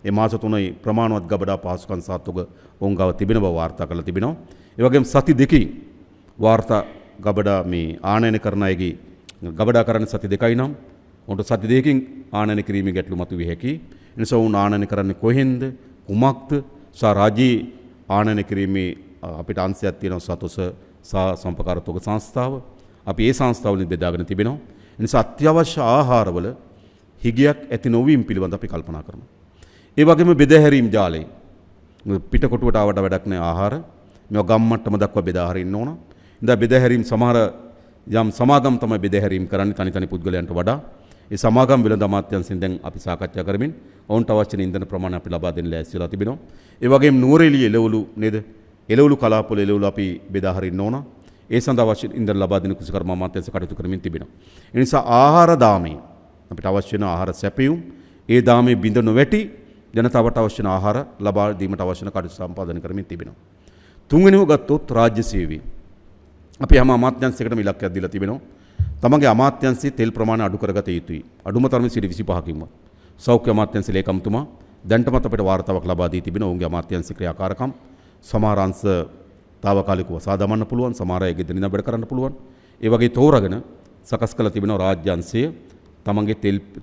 මේ මාස 3යි ප්‍රමාණවත් ගබඩා පහසුකම් සහ තොග ඔවුන් ගාව තිබෙන බව වාර්තා කරලා තිබෙනවා. ඒ වගේම සති දෙකකින් වාර්තා ගබඩා මේ ආනයන කරන අයගේ ගබඩා කරන්න සති දෙකයි නම් උන්ට සති දෙකකින් ආනයන කිරීමේ ගැටලු මතුවිය හැකියි. ඒ නිසා උන් ආනයන කරන්නේ කොහෙන්ද කුමක්ද සහ රාජ්‍යයේ ආනයන කිරීමේ අපිට අංශයක් තියෙනවා සතොස සහ සම්පකාර තොග සංස්ථාව. අපි ඒ සංස්ථාවලින් බෙදාගෙන තිබෙනවා. ඒ නිසා අත්‍යවශ්‍ය ආහාරවල හිගයක් ඇති නොවීම පිළිබඳ අපි කල්පනා කරනවා. ඒ වගේම බෙදාහැරීම් ජාලය. පිටකොටුවට ආවට වැඩක් නැහැ ආහාර. මේවා ගම් මට්ටම දක්වා බෙදා හරින්න ඕන. ඉතින් බෙදාහැරීම් සමහර යම් සමාගම් තමයි බෙදාහැරීම් කරන්නේ තනි පුද්ගලයන්ට වඩා. ඒ සමාගම් වෙළඳ අමාත්‍යාංශයෙන් දැන් අපි සාකච්ඡා කරමින් ඔවුන්ට අවශ්‍ය ඉන්ධන ප්‍රමාණය අපි ලබා දෙන්න ලෑස්ති වෙලා තිබෙනවා. ඒ වගේම නුවරඑළිය එළවලු නේද? එළවලු කලාපවල එළවලු අපි බෙදා හරින්න ඕන. ඒ සඳහා අවශ්‍ය ඉන්ධන ලබා දෙන කෘෂිකර්ම අමාත්‍යාංශ කටයුතු කරමින් තිබෙනවා. ඒ නිසා ආහාර දාමය අපිට අවශ්‍ය වෙන ආහාර සැපයුම් ඒ දාමේ බිඳ නොවැටි ජනතාවට අවශ්‍ය වෙන ආහාර ලබා දීමට අවශ්‍ය වෙන කටයුතු සම්පාදනය කරමින් තිබෙනවා. තුන්වෙනිව ගත්තොත් රාජ්‍ය සේවය. අපි හැම අමාත්‍යාංශයකටම ඉලක්කයක් දීලා තිබෙනවා. තමගේ අමාත්‍යාංශයේ තෙල් ප්‍රමාණය අඩු කරගත යුතුයි. අඩුම තරමේ 25කින්වත්. සෞඛ්‍ය අමාත්‍යාංශ ලේකම්තුමා දැන්ටමත් අපිට වාර්තාවක් ලබා දී තිබෙනවා. ඔවුන්ගේ අමාත්‍යාංශ ක්‍රියාකාරකම් සමහර අංශ తాවකාලිකව සාදමන්න පුළුවන්. සමහර අය ගෙදරින් වැඩ කරන්න පුළුවන්. ඒ වගේ තෝරාගෙන සකස් කළ තිබෙනවා රාජ්‍ය අංශය තමගේ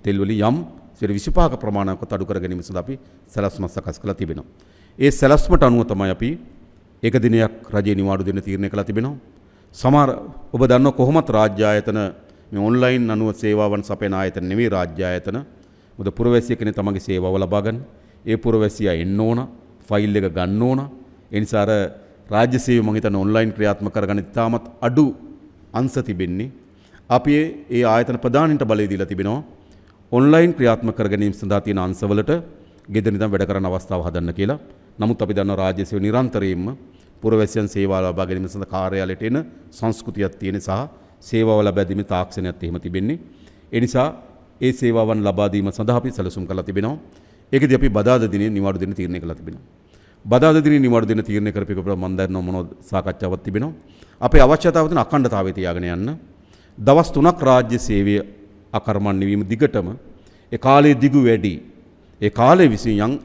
තෙල් වලින් යම් 25ක ප්‍රමාණයකට අඩු කර ගැනීම සඳහා අපි සැලැස්මක් සකස් කළා තිබෙනවා. ඒ සැලැස්මට අනුව තමයි අපි එක දිනයක් රජයේ නිවාඩු දෙන්න තීරණය කළා තිබෙනවා. සමහර ඔබ දන්නවා කොහොමත් රාජ්‍ය ආයතන මේ ඔන්ලයින් අනුව සේවාවන් සපයන ආයතන නෙවෙයි රාජ්‍ය ආයතන. මොකද පුරවැසිය කෙනෙක් තමගේ සේවාව ලබා ගන්න. ඒ පුරවැසියා එන්න ඕන, ෆයිල් එක ගන්න ඕන. ඒ නිසා අර රාජ්‍ය සේවය මම හිතන්නේ ඔන්ලයින් ක්‍රියාත්මක කරගන්න ඉතාමත් අඩු අංශ තිබෙන්නේ. අපි ඒ ආයතන ප්‍රධානීන්ට බලය දීලා තිබෙනවා. ඔන්ලයින් ක්‍රියාත්මක කර ගැනීම සඳහා තියෙන අංශවලට ගෙදර ඉඳන් වැඩ කරන අවස්ථාව හදන්න කියලා. නමුත් අපි දන්නවා රාජ්‍ය සේවය නිරන්තරයෙන්ම පුරවැසියන් සේවා ලබා ගැනීම සඳහා කාර්යාලයට එන සංස්කෘතියක් තියෙන සහ සේවාව ලබා දීමේ තාක්ෂණයක් එහෙම තිබෙන්නේ. ඒ නිසා ඒ සේවාවන් ලබා දීම සඳහා අපි සැලසුම් කරලා තිබෙනවා. ඒකදී අපි බදාදා දිනේ නිවාඩු දෙන්න තීරණය කළා තිබෙනවා. බදාදා දිනේ නිවාඩු දෙන්න තීරණය කරපේක මම දන්නවා මොනවද සාකච්ඡාවක් තිබෙනවා. අපේ අවශ්‍යතාව තියෙන අඛණ්ඩතාවය තියාගෙන යන්න. දවස් 3ක් රාජ්‍ය සේවය අකර්මණ්‍ය වීම දිගටම ඒ කාලයේ දිගු වැඩි. ඒ කාලේ විසින්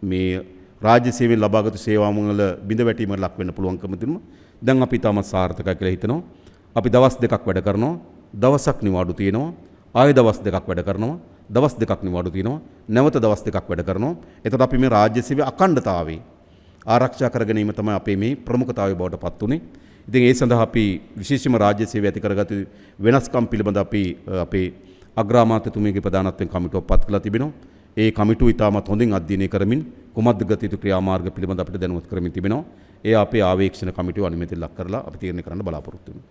මේ රාජ්‍ය සේවයෙන් ලබාගත් සේවාවන් වල බිඳ වැටීමකට ලක් වෙන්න පුළුවන්කම තිබුණා. දැන් අපි තාම සාර්ථකයි කියලා හිතනවා. අපි දවස් 2ක් වැඩ කරනවා. දවසක් නිවාඩු තියෙනවා. ආයෙ දවස් 2ක් වැඩ කරනවා. දවස් දෙකක් නිවාඩු තියෙනවා. නැවත දවස් දෙකක් වැඩ කරනවා. එතකොට අපි මේ රාජ්‍ය සේවයේ අඛණ්ඩතාවය ආරක්ෂා කර ගැනීම තමයි අපේ මේ ප්‍රමුඛතාවය බවට පත් උනේ. ඉතින් ඒ සඳහා අපි විශේෂම රාජ්‍ය සේවය ඇති කරගත වෙනස්කම් පිළිබඳ අපි අපේ අග්‍රාමාත්‍යතුමියගේ ප්‍රධානත්වයෙන් කමිටුවක් පත් කළා තිබෙනවා. ඒ කමිටුව ඉතාමත් හොඳින් අධ්‍යයනය කරමින් කුමද්ද ගත යුතු ක්‍රියාමාර්ග පිළිබඳ අපිට දැනුවත් කරමින් තිබෙනවා. ඒ අපේ ආවේක්ෂණ කමිටුව අනුමැතිය ලක් කරලා අපි තීරණය කරන්න බලාපොරොත්තු වෙනවා.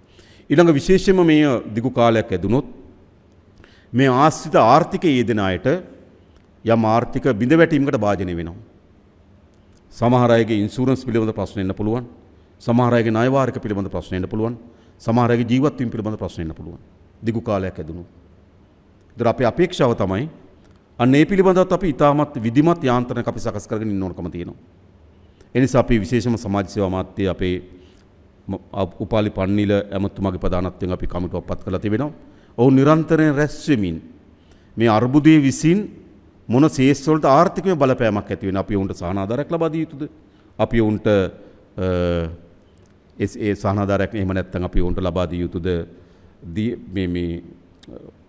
ඊළඟ විශේෂයෙන්ම මේ දිගු කාලයක් ඇදුනොත් මේ ආශ්‍රිත ආර්ථිකයේ යෙදෙන අයට යම් ආර්ථික බිඳවැටීමකට භාජනය වෙනවා. සමහර අයගේ ඉන්ෂුරන්ස් පිළිබඳ ප්‍රශ්න එන්න පුළුවන්. සමහර අයගේ ණය වාරික පිළිබඳ ප්‍රශ්න එන්න පුළුවන්. සමහර අයගේ ජීවත් වීම පිළිබඳ ප්‍රශ්න එන්න පුළුවන්. දිගු කාලයක් ඇදුණු. ඒතර අපේ අපේක්ෂාව තමයි අන්න ඒ පිළිබඳවත් අපි ඉතාමත් විධිමත් යාන්ත්‍රණයක් අපි සකස් කරගෙන ඉන්න ඕනකම තියෙනවා. ඒ නිසා අපි විශේෂම සමාජ සේවා අමාත්‍ය අපේ උපාලි පන්නිල ඇමතුමාගේ ප්‍රධානත්වයෙන් අපි කමිටුවක් පත් කරලා තිබෙනවා. ඔවුන් නිරන්තරයෙන් රැස් වෙමින් මේ අර්බුදයේ විසින් මොන ශේෂ්ඨ වලට ආර්ථිකමය බලපෑමක් ඇති වෙන අපි උන්ට සහනාධාරයක් ලබා දිය යුතුද? අපි උන්ට ඒ සහනාධාරයක් එහෙම නැත්නම් අපි උන්ට ලබා දිය යුතුද? මේ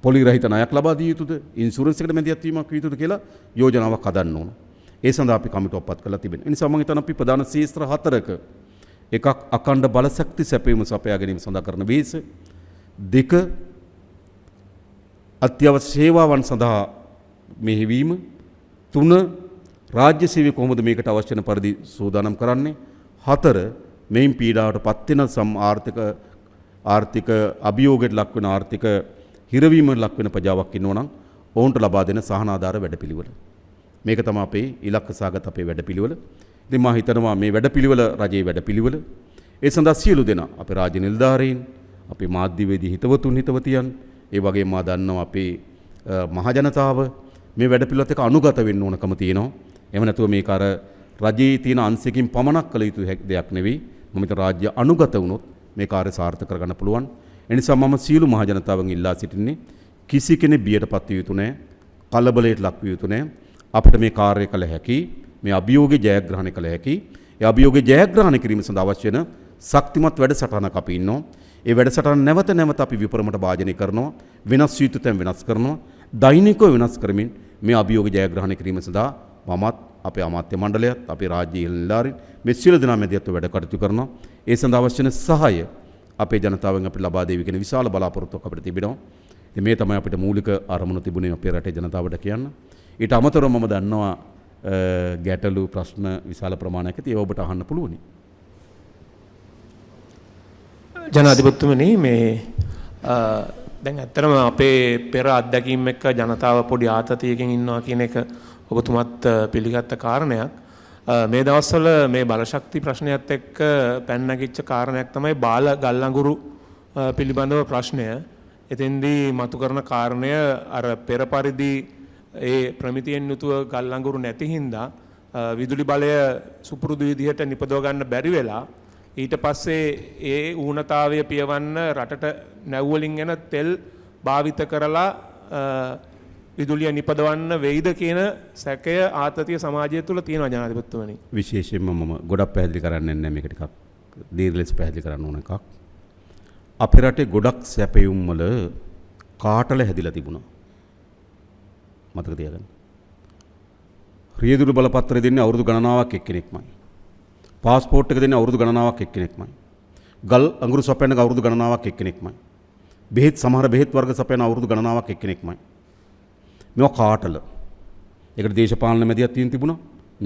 පොලි රහිත ණයක් ලබා දිය යුතුද? ඉන්ෂුරන්ස් එකට මැදිහත් වීමක් විය යුතුද කියලා යෝජනාවක් හදන්න ඕන. ඒ සඳහා අපි කමිටුවක් පත් කරලා තිබෙනවා. ඒ නිසා මම හිතනවා අපි ප්‍රධාන ශේෂ්ත්‍ර හතරක එකක් අඛණ්ඩ බලශක්ති සැපයීම සපයා ගැනීම සඳහා කරන වේස, දෙක අත්‍යවශ්‍ය සේවාවන් සඳහා මෙහෙවීම, තුන රාජ්‍ය සේවය කොහොමද මේකට අවශ්‍ය වෙන පරිදි සූදානම් කරන්නේ, හතර මේන් පීඩාවට පත් වෙන ආර්ථික අභියෝගයට ලක් වෙන ආර්ථික හිරවීමට ලක් වෙන ප්‍රජාවක් ඉන්නවා නම් ඔවුන්ට ලබා දෙන සහනාධාර වැඩපිළිවෙල. මේක තමයි අපේ ඉලක්ක සාගත අපේ වැඩපිළිවෙල. ඉතින් මම හිතනවා මේ වැඩපිළිවෙල රජයේ වැඩපිළිවෙල. ඒ සඳහා සියලු දෙනා අපේ රාජ්‍ය නිලධාරීන්, අපේ මාධ්‍යවේදී හිතවතුන් හිතවතියන්, ඒ වගේම මා දන්නවා අපේ මහජනතාව මේ වැඩපිළිවෙලත් එක්ක අනුගත වෙන්න ඕනකම තියෙනවා. එහෙම නැතුව මේක අර රජයේ තියෙන අංශයකින් පමණක් කළ යුතු දෙයක් නෙවෙයි. මම හිත රාජ්‍ය අනුගත වුණොත් මේ කාර්ය සාර්ථක කරගන්න පුළුවන්. ඒ නිසා මම සියලු මහජනතාවගෙන් ඉල්ලා සිටින්නේ කිසි කෙනෙක් බියටපත් විය යුතු නැහැ. කලබලයට ලක් විය යුතු නැහැ. අපිට මේ කාර්යය කළ හැකි, මේ අභියෝගේ ජයග්‍රහණය කළ හැකි. ඒ අභියෝගේ ජයග්‍රහණය කිරීම සඳහා අවශ්‍ය වෙන ශක්තිමත් වැඩසටහනක් අපි ඉන්නවා. ඒ වැඩසටහන නැවත නැවත අපි විපරමට භාජනය කරනවා. වෙනස් වී යුතු තැන් වෙනස් කරනවා. දෛනිකව වෙනස් කරමින් මේ අභියෝග ජයග්‍රහණය කිරීම සඳහා මමත් අපේ අමාත්‍ය මණ්ඩලයත් අපේ රාජ්‍ය නිලධාරීන් මේ සියලු දෙනා මැදිහත් වැඩ කටයුතු කරනවා. ඒ සඳහා අවශ්‍ය වෙන සහාය අපේ ජනතාවෙන් අපිට ලබා දෙවි කියන විශාල බලාපොරොත්තුවක් අපිට තිබෙනවා. ඉතින් මේ තමයි අපිට මූලික අරමුණ තිබුණේ අපේ රටේ ජනතාවට කියන්න. ඊට අමතරව මම දන්නවා ගැටලු ප්‍රශ්න විශාල ප්‍රමාණයක් ඇති. ඒව ඔබට අහන්න පුළුවනි. ජනාධිපතිතුමනි මේ දැන් ඇත්තටම අපේ පෙර අත්දැකීම් එක්ක ජනතාව පොඩි ආතතියකින් ඉන්නවා කියන එක ඔබතුමත් පිළිගත්ත කාරණයක්. මේ දවස්වල මේ බලශක්ති ප්‍රශ්නයත් එක්ක පැන නැගිච්ච කාරණයක් තමයි බාල ගල් අඟුරු පිළිබඳව ප්‍රශ්නය. එතෙන්දී මතු කරන කාරණය අර පෙර පරිදි ඒ ප්‍රමිතියෙන් යුතුව ගල් අඟුරු නැති හින්දා විදුලි බලය සුපුරුදු විදිහට නිපදව ගන්න බැරි වෙලා ඊට පස්සේ ඒ ඌනතාවය පියවන්න රටට නැව්වලින් එන තෙල් භාවිත කරලා විදුලිය නිපදවන්න වෙයිද කියන සැකය ආතතිය සමාජය තුළ තියෙනවා ජනාධිපතිතුමනි. විශේෂයෙන්ම මම ගොඩක් පැහැදිලි කරන්නේ නැහැ මේක ටිකක් දීර්ඝ ලෙස පැහැදිලි කරන්න ඕන එකක්. අපේ රටේ ගොඩක් සැපයුම් වල කාටල හැදිලා තිබුණා. මතක තියාගන්න. රියදුරු බලපත්‍රය දෙන්නේ අවුරුදු ගණනාවක් එක්කෙනෙක්මයි. පාස්පෝර්ට් එක දෙන්නේ අවුරුදු ගණනාවක් එක්කෙනෙක්මයි. ගල් අඟුරු සපයන අවුරුදු ගණනාවක් එක්කෙනෙක්මයි. බෙහෙත් සමහර බෙහෙත් වර්ග සපයන අවුරුදු ගණනාවක් එක්කෙනෙක්මයි. මේවා කාටල. ඒකට දේශපාලන මැදිහත් වීම තිබුණා.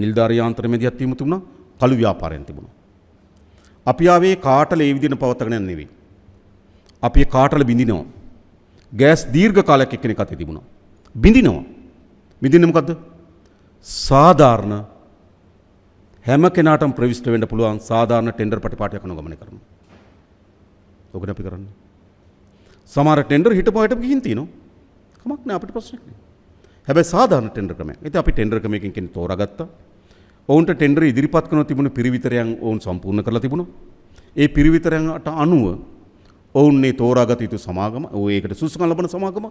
නිලධාරී යාන්ත්‍ර මැදිහත් වීම තිබුණා. කළු ව්‍යාපාරයෙන් තිබුණා. අපි ආවේ කාටල ඒ විදිහට පවත්වාගෙන යන්න නෙවෙයි. අපි කාටල බින්දිනවා. ගෑස් දීර්ඝ කාලයක් එක්කෙනෙක් අතේ තිබුණා. බින්දිනවා. බින්දින්නේ මොකද්ද? සාධාරණ හැම කෙනාටම ප්‍රවිෂ්ඨ වෙන්න පුළුවන් සාධාරණ ටෙන්ඩර් ප්‍රතිපාටියක් අනුගමනය කරනවා. ඔකනේ අපි කරන්නේ. සමහර ටෙන්ඩර් හිටපුවාට ගිහින් තිනවා. කමක් නෑ අපිට ප්‍රශ්නයක් නෑ. හැබැයි සාධාරණ ටෙන්ඩර් ක්‍රමයක්. ඉතින් අපි ටෙන්ඩර් ක්‍රමයකින් කෙනෙක් තෝරාගත්තා. ඔවුන්ට ටෙන්ඩර් ඉදිරිපත් කරන තිබුණු පිරිවිතරයන් ඔවුන් සම්පූර්ණ කරලා තිබුණා. ඒ පිරිවිතරයන්ට අනුව ඔවුන් මේ තෝරාගත යුතු සමාගම, ඒකට සුසුකම් ලබන සමාගම.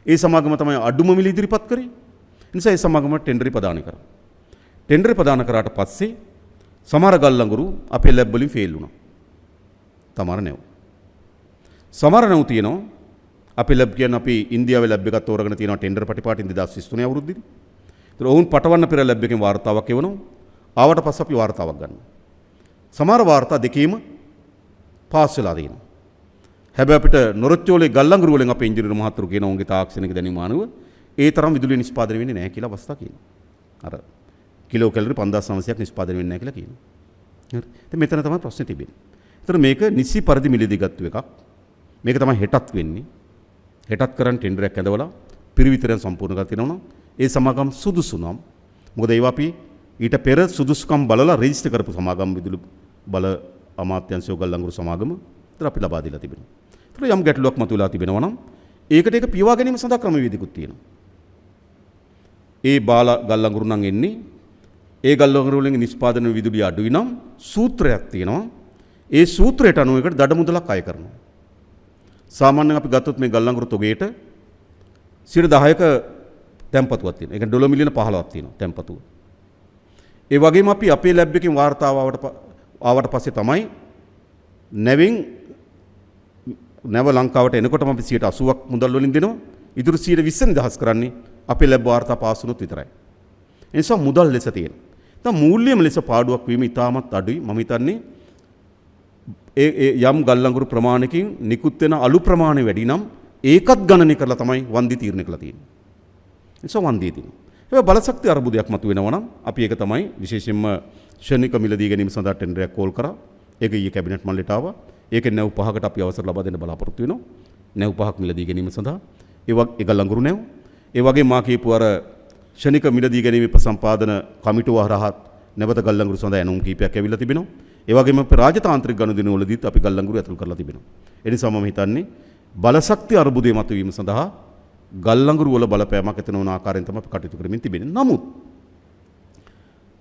ඒ සමාගම තමයි අඩුම මිල ඉදිරිපත් කරේ. ඒ නිසා ඒ සමාගම ටෙන්ඩර් ප්‍රදානය කරා. ටෙන්ඩර් ප්‍රදාන කරාට පස්සේ සමහර ගල් අඟුරු අපේ ලැබ් වලින් ෆේල් වුණා. සමහර නැව. සමහර නැව තියෙනවා අපි ලැබ් කියන අපි ඉන්දියාවේ ලැබ් එකක් තෝරගෙන තියෙනවා ටෙන්ඩර් පටිපාටින් 2023 අවුරුද්දේදී. ඒතර ඔවුන් පටවන්න පෙර ලැබ් එකෙන් වාර්තාවක් එවනවා. ආවට පස්සේ අපි වාර්තාවක් ගන්නවා. සමහර වාර්තා දෙකේම පාස් වෙලා තියෙනවා. හැබැයි අපිට නොරොච්චෝලේ ගල්ලංගුරු වලින් අපේ ඉංජිනේරු මහතුරු කියන උන්ගේ තාක්ෂණික දැනීම අනුව ඒ තරම් විදුලිය නිෂ්පාදනය වෙන්නේ නැහැ කියලා අවස්ථා කියනවා. අර කිලෝ කැලරි 5900ක් නිෂ්පාදනය වෙන්නේ නැහැ කියලා කියනවා. හරි. ඉතින් මෙතන තමයි ප්‍රශ්නේ තිබෙන්නේ. ඒතර මේක නිසි පරිදි මිලදී ගත්තු එකක්. මේක තමයි හෙටත් වෙන්නේ. හෙටත් කරන් ටෙන්ඩරයක් ඇඳවලා පිරිවිතරෙන් සම්පූර්ණ කරලා තිනවනම් ඒ සමාගම් සුදුසු නම් මොකද ඒවා අපි ඊට පෙර සුදුසුකම් බලලා රෙජිස්ටර් කරපු සමාගම් විදුලි බල අමාත්‍යාංශය ගල්ලංගුරු සමාගම ඒතර අපි ලබා දීලා තිබෙනවා. ඒතර යම් ගැටලුවක් මතුවලා තිබෙනවා නම් ඒකට ඒක පියවා ගැනීම සඳහා ක්‍රමවේදිකුත් තියෙනවා. ඒ බාල ගල්ලංගුරු නම් එන්නේ ඒ ගල්ලංගුරු වලින් නිෂ්පාදන විදුලිය අඩුයි නම් සූත්‍රයක් තියෙනවා. ඒ සූත්‍රයට අනුව ඒකට දඩ මුදලක් අය කරනවා. සාමාන්‍යයෙන් අපි ගත්තොත් මේ ගල්ලංගුරු තොගයට 10%ක තැන්පතුවක් තියෙනවා. ඒ කියන්නේ ඩොලර් මිලියන 15ක් තියෙනවා තැන්පතුව. ඒ වගේම අපි අපේ ලැබ් එකකින් වාර්තාව ආවට පස්සේ තමයි නැව ලංකාවට එනකොටම අපි 80ක් මුදල් වලින් දෙනවා. ඉතුරු 20% නිදහස් කරන්නේ අපේ ලැබ් වාර්තා පාස් වුණොත් විතරයි. ඒ නිසා මුදල් ලෙස තියෙනවා. දැන් මූල්‍යම ලෙස පාඩුවක් වීම ඉතාමත් අඩුයි. මම හිතන්නේ යම් ගල්ලංගුරු ප්‍රමාණයකින් නිකුත් වෙන අලු ප්‍රමාණය වැඩි නම් ඒකත් ගණනය කරලා තමයි වන්දි තීරණය කළා තියෙන්නේ. ඒ නිසා වන්දිය තියෙනවා. ඒ බලශක්ති අර්බුදයක් මතුවෙනවා නම් අපි ඒක තමයි විශේෂයෙන්ම ශනික මිලදී ගැනීම සඳහා ටෙන්ඩරයක් කෝල් කරා. ඒක ඊයේ කැබිනට් මණ්ඩලයට ආවා. ඒකෙන් නැව් 5කට අපි අවසර ලබා දෙන්න බලාපොරොත්තු වෙනවා. නැව් 5ක් මිලදී ගැනීම සඳහා ඒ ගල්ලංගුරු නැව්. ඒ වගේ මා කියපු අර ශනික මිලදී ගැනීම ප්‍රසම්පාදන කමිටුව හරහා නැවත ගල්ලංගුරු සඳහා එනුම් කීපයක් ඇවිල්ලා තිබෙනවා. ඒ වගේම රාජතාන්ත්‍රික ගනුදෙනුවලදීත් අපි ගල්ලංගුරු ඇතුල් කරලා තිබෙනවා. ඒ නිසා මම හිතන්නේ බලශක්ති අර්බුදයේ මතුවීම සඳහා ගල්ලංගුරු වල බලපෑමක් ඇති නොවන ආකාරයෙන් තමයි අපි කටයුතු කරමින් තිබෙන්නේ. නමුත්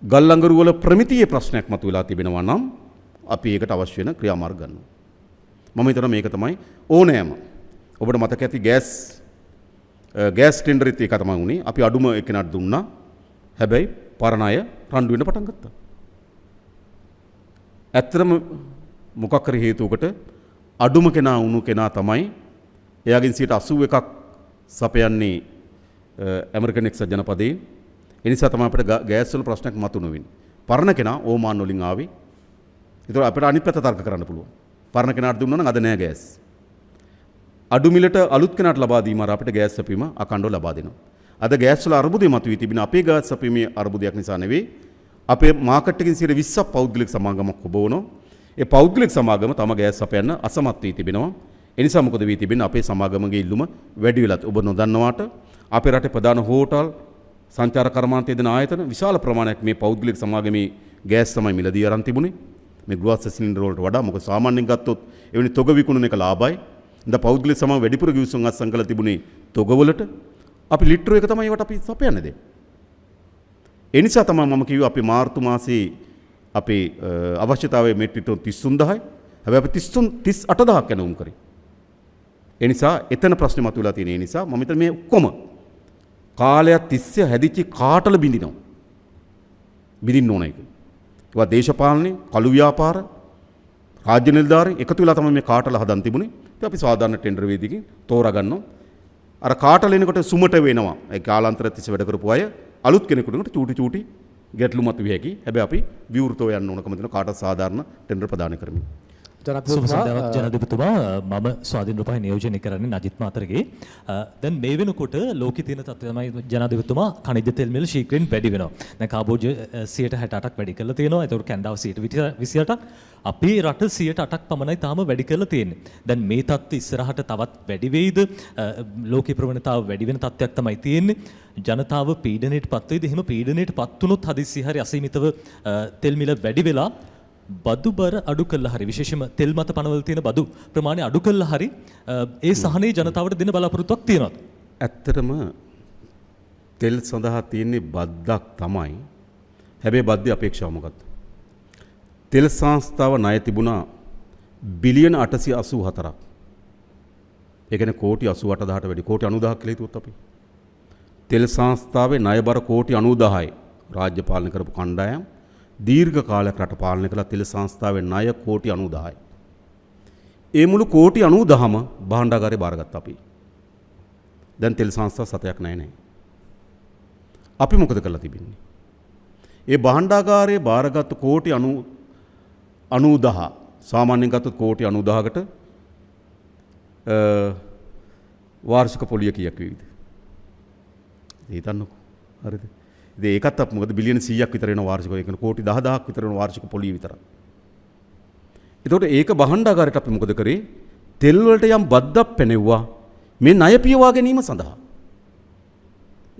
ගල්ලංගුරු වල ප්‍රමිතියේ ප්‍රශ්නයක් මතුවලා තිබෙනවා නම් අපි ඒකට අවශ්‍ය වෙන ක්‍රියාමාර්ග ගන්නවා. මම හිතනවා මේක තමයි ඕනෑම ඔබට මතක ඇති ගෑස් ටෙන්ඩරෙත් ඒක තමයි වුණේ. අපි අඩුම එකනට දුන්නා. හැබැයි පරණ අය රණ්ඩු වෙන්න පටන් ගත්තා. ඇත්තටම මොකක් හරි හේතුවකට අඩුම කෙනා වුණු කෙනා තමයි එයාගෙන් 81ක් සපයන්නේ ඇමරිකන් එක්සත් ජනපදයේ. ඒ නිසා තමයි අපිට ගෑස් වල ප්‍රශ්නයක් මතුවෙන්නේ. පරණ කෙනා ඕමාන් වලින් ආවේ. ඒතර අපිට අනිත් පැත්ත තර්ක කරන්න පුළුවන්. පරණ කෙනාට දුන්නා නම් අද නෑ ගෑස්. අඩු මිලට අලුත් කෙනාට ලබා දීම අපිට ගෑස් සපීම අකණ්ඩව ලබා දෙනවා. අද ගෑස් වල අර්බුදය මතුවී තිබෙන අපේ ගෑස් සපීමේ අර්බුදයක් නිසා නෙවෙයි. අපේ මාකට් එකකින් 20ක් පෞද්ගලික සමාගමක් ඔබ වුණා. ඒ පෞද්ගලික සමාගම තම ගෑස් සපයන්න අසමත් වී තිබෙනවා. ඒ නිසා මොකද වී තිබෙන්නේ අපේ සමාගමගේ ඉල්ලුම වැඩි වෙලා ඔබ නොදන්නවාට අපේ රටේ ප්‍රධාන හෝටල් සංචාර කර්මාන්තයේ දෙන ආයතන විශාල ප්‍රමාණයක් මේ පෞද්ගලික සමාගමේ ගෑස් තමයි මිලදී අරන් තිබුණේ. මේ ග්‍රෝස් සිලින්ඩර් වලට වඩා මොකද සාමාන්‍යයෙන් ගත්තොත් එවැනි තොග විකුණන එක ලාභයි. ඉතින් පෞද්ගලික සමාගම වැඩිපුර ගිවිසුම් අත්සන් කරලා තිබුණේ තොගවලට. අපි ලිටර එක තමයි ඒවට අපි සපයන්නේ දෙන්නේ. ඒ නිසා තමයි මම කිව්වේ අපි මාර්තු මාසයේ අපේ අවශ්‍යතාවයේ මෙට්‍රික් ටන් 33000යි. හැබැයි අපි 38000ක් යනුම් කරේ. ඒ නිසා එතන ප්‍රශ්නේ මතුවලා තියෙන නිසා මම හිතන්නේ මේ ඔක්කොම කාලයක් තිස්සේ හැදිච්ච කාටල බිඳිනවා. බිඳින්න ඕන එක. ඒවා දේශපාලනේ, කළු ව්‍යාපාර, රාජ්‍ය නිලධාරීන් එකතු වෙලා තමයි මේ කාටල හදන් තිබුණේ. ඉතින් අපි සාධාරණ ටෙන්ඩර් වේදිකකින් තෝරා ගන්නවා. අර කාටල එනකොට සුමට වෙනවා. ඒ කාලාන්තර තිස්සේ වැඩ කරපු අය අලුත් කෙනෙකුට චූටි ගැටලු මතුවිය හැකි. හැබැයි අපි විවෘතව යන්න ඕනකම තියෙන කාටත් සාධාරණ ටෙන්ඩර් ප්‍රදානය කරමින්. ජනාධිපතිතුමා මම ස්වාධීන රූපය නියෝජනය කරන්නේ නජිත් මාතරගේ. දැන් මේ වෙනකොට ලෝකේ තියෙන තත්ත්වය තමයි ජනාධිපතිතුමා khනිජ තෙල් මිල ශීඝ්‍රයෙන් වැඩි වෙනවා. දැන් කාබෝජ 68ක් වැඩි කරලා තියෙනවා. ඒතකොට කැනඩාව 28ක්. අපේ රට 8ක් පමණයි තාම වැඩි කරලා තියෙන්නේ. දැන් මේ තත්ත්වය ඉස්සරහට තවත් වැඩි වෙයිද? ලෝකේ ප්‍රවණතාව වැඩි වෙන තත්ත්වයක් තමයි තියෙන්නේ. ජනතාව පීඩනයට පත් වෙයිද? එහෙම පීඩනයට පත් වුණොත් හදිස්සි හරි අසීමිතව තෙල් මිල වැඩි වෙලා බදු බර අඩු කළා හරි විශේෂයෙන්ම තෙල් මත පනවල තියෙන බදු ප්‍රමාණය අඩු කළා හරි ඒ සහනේ ජනතාවට දෙන බලාපොරොත්තුවක් තියෙනවද? ඇත්තටම තෙල් සඳහා තියෙන්නේ බද්දක් තමයි. හැබැයි බද්දේ අපේක්ෂාව මොකක්ද? තෙල් සංස්ථාව ණය තිබුණා බිලියන 884ක්. ඒ කියන්නේ කෝටි 88000ට වැඩි කෝටි 90000ක් කියලා හිතුවොත් අපි. තෙල් සංස්ථාවේ ණය බර කෝටි 90000යි. රාජ්‍ය පාලනය කරපු කණ්ඩායම් දීර්ඝ කාලයක් රට පාලනය කළ තෙල් සංස්ථාවේ ණය කෝටි 90000යි. ඒ මුළු කෝටි 90000ම භාණ්ඩාගාරේ බාරගත්තා අපි. දැන් තෙල් සංස්ථා 7ක් නැහැ. අපි මොකද කරලා තිබෙන්නේ? ඒ භාණ්ඩාගාරයේ බාරගත් කෝටි 90 සාමාන්‍යයෙන් ගත්තොත් කෝටි 90කට වාර්ෂික පොලිය කීයක් වේවිද? හිතන්නකෝ. හරිද? ඉතින් ඒකත් අප මොකද බිලියන 100ක් විතර වෙන වාර්ෂිකව ඒ කියන්නේ කෝටි 10000ක් විතර වෙන වාර්ෂික පොලිය විතරක්. එතකොට ඒක භාණ්ඩාගාරයට අපි මොකද කරේ? තෙල් වලට යම් බද්දක් පැනෙව්වා මේ ණය පියවා ගැනීම සඳහා.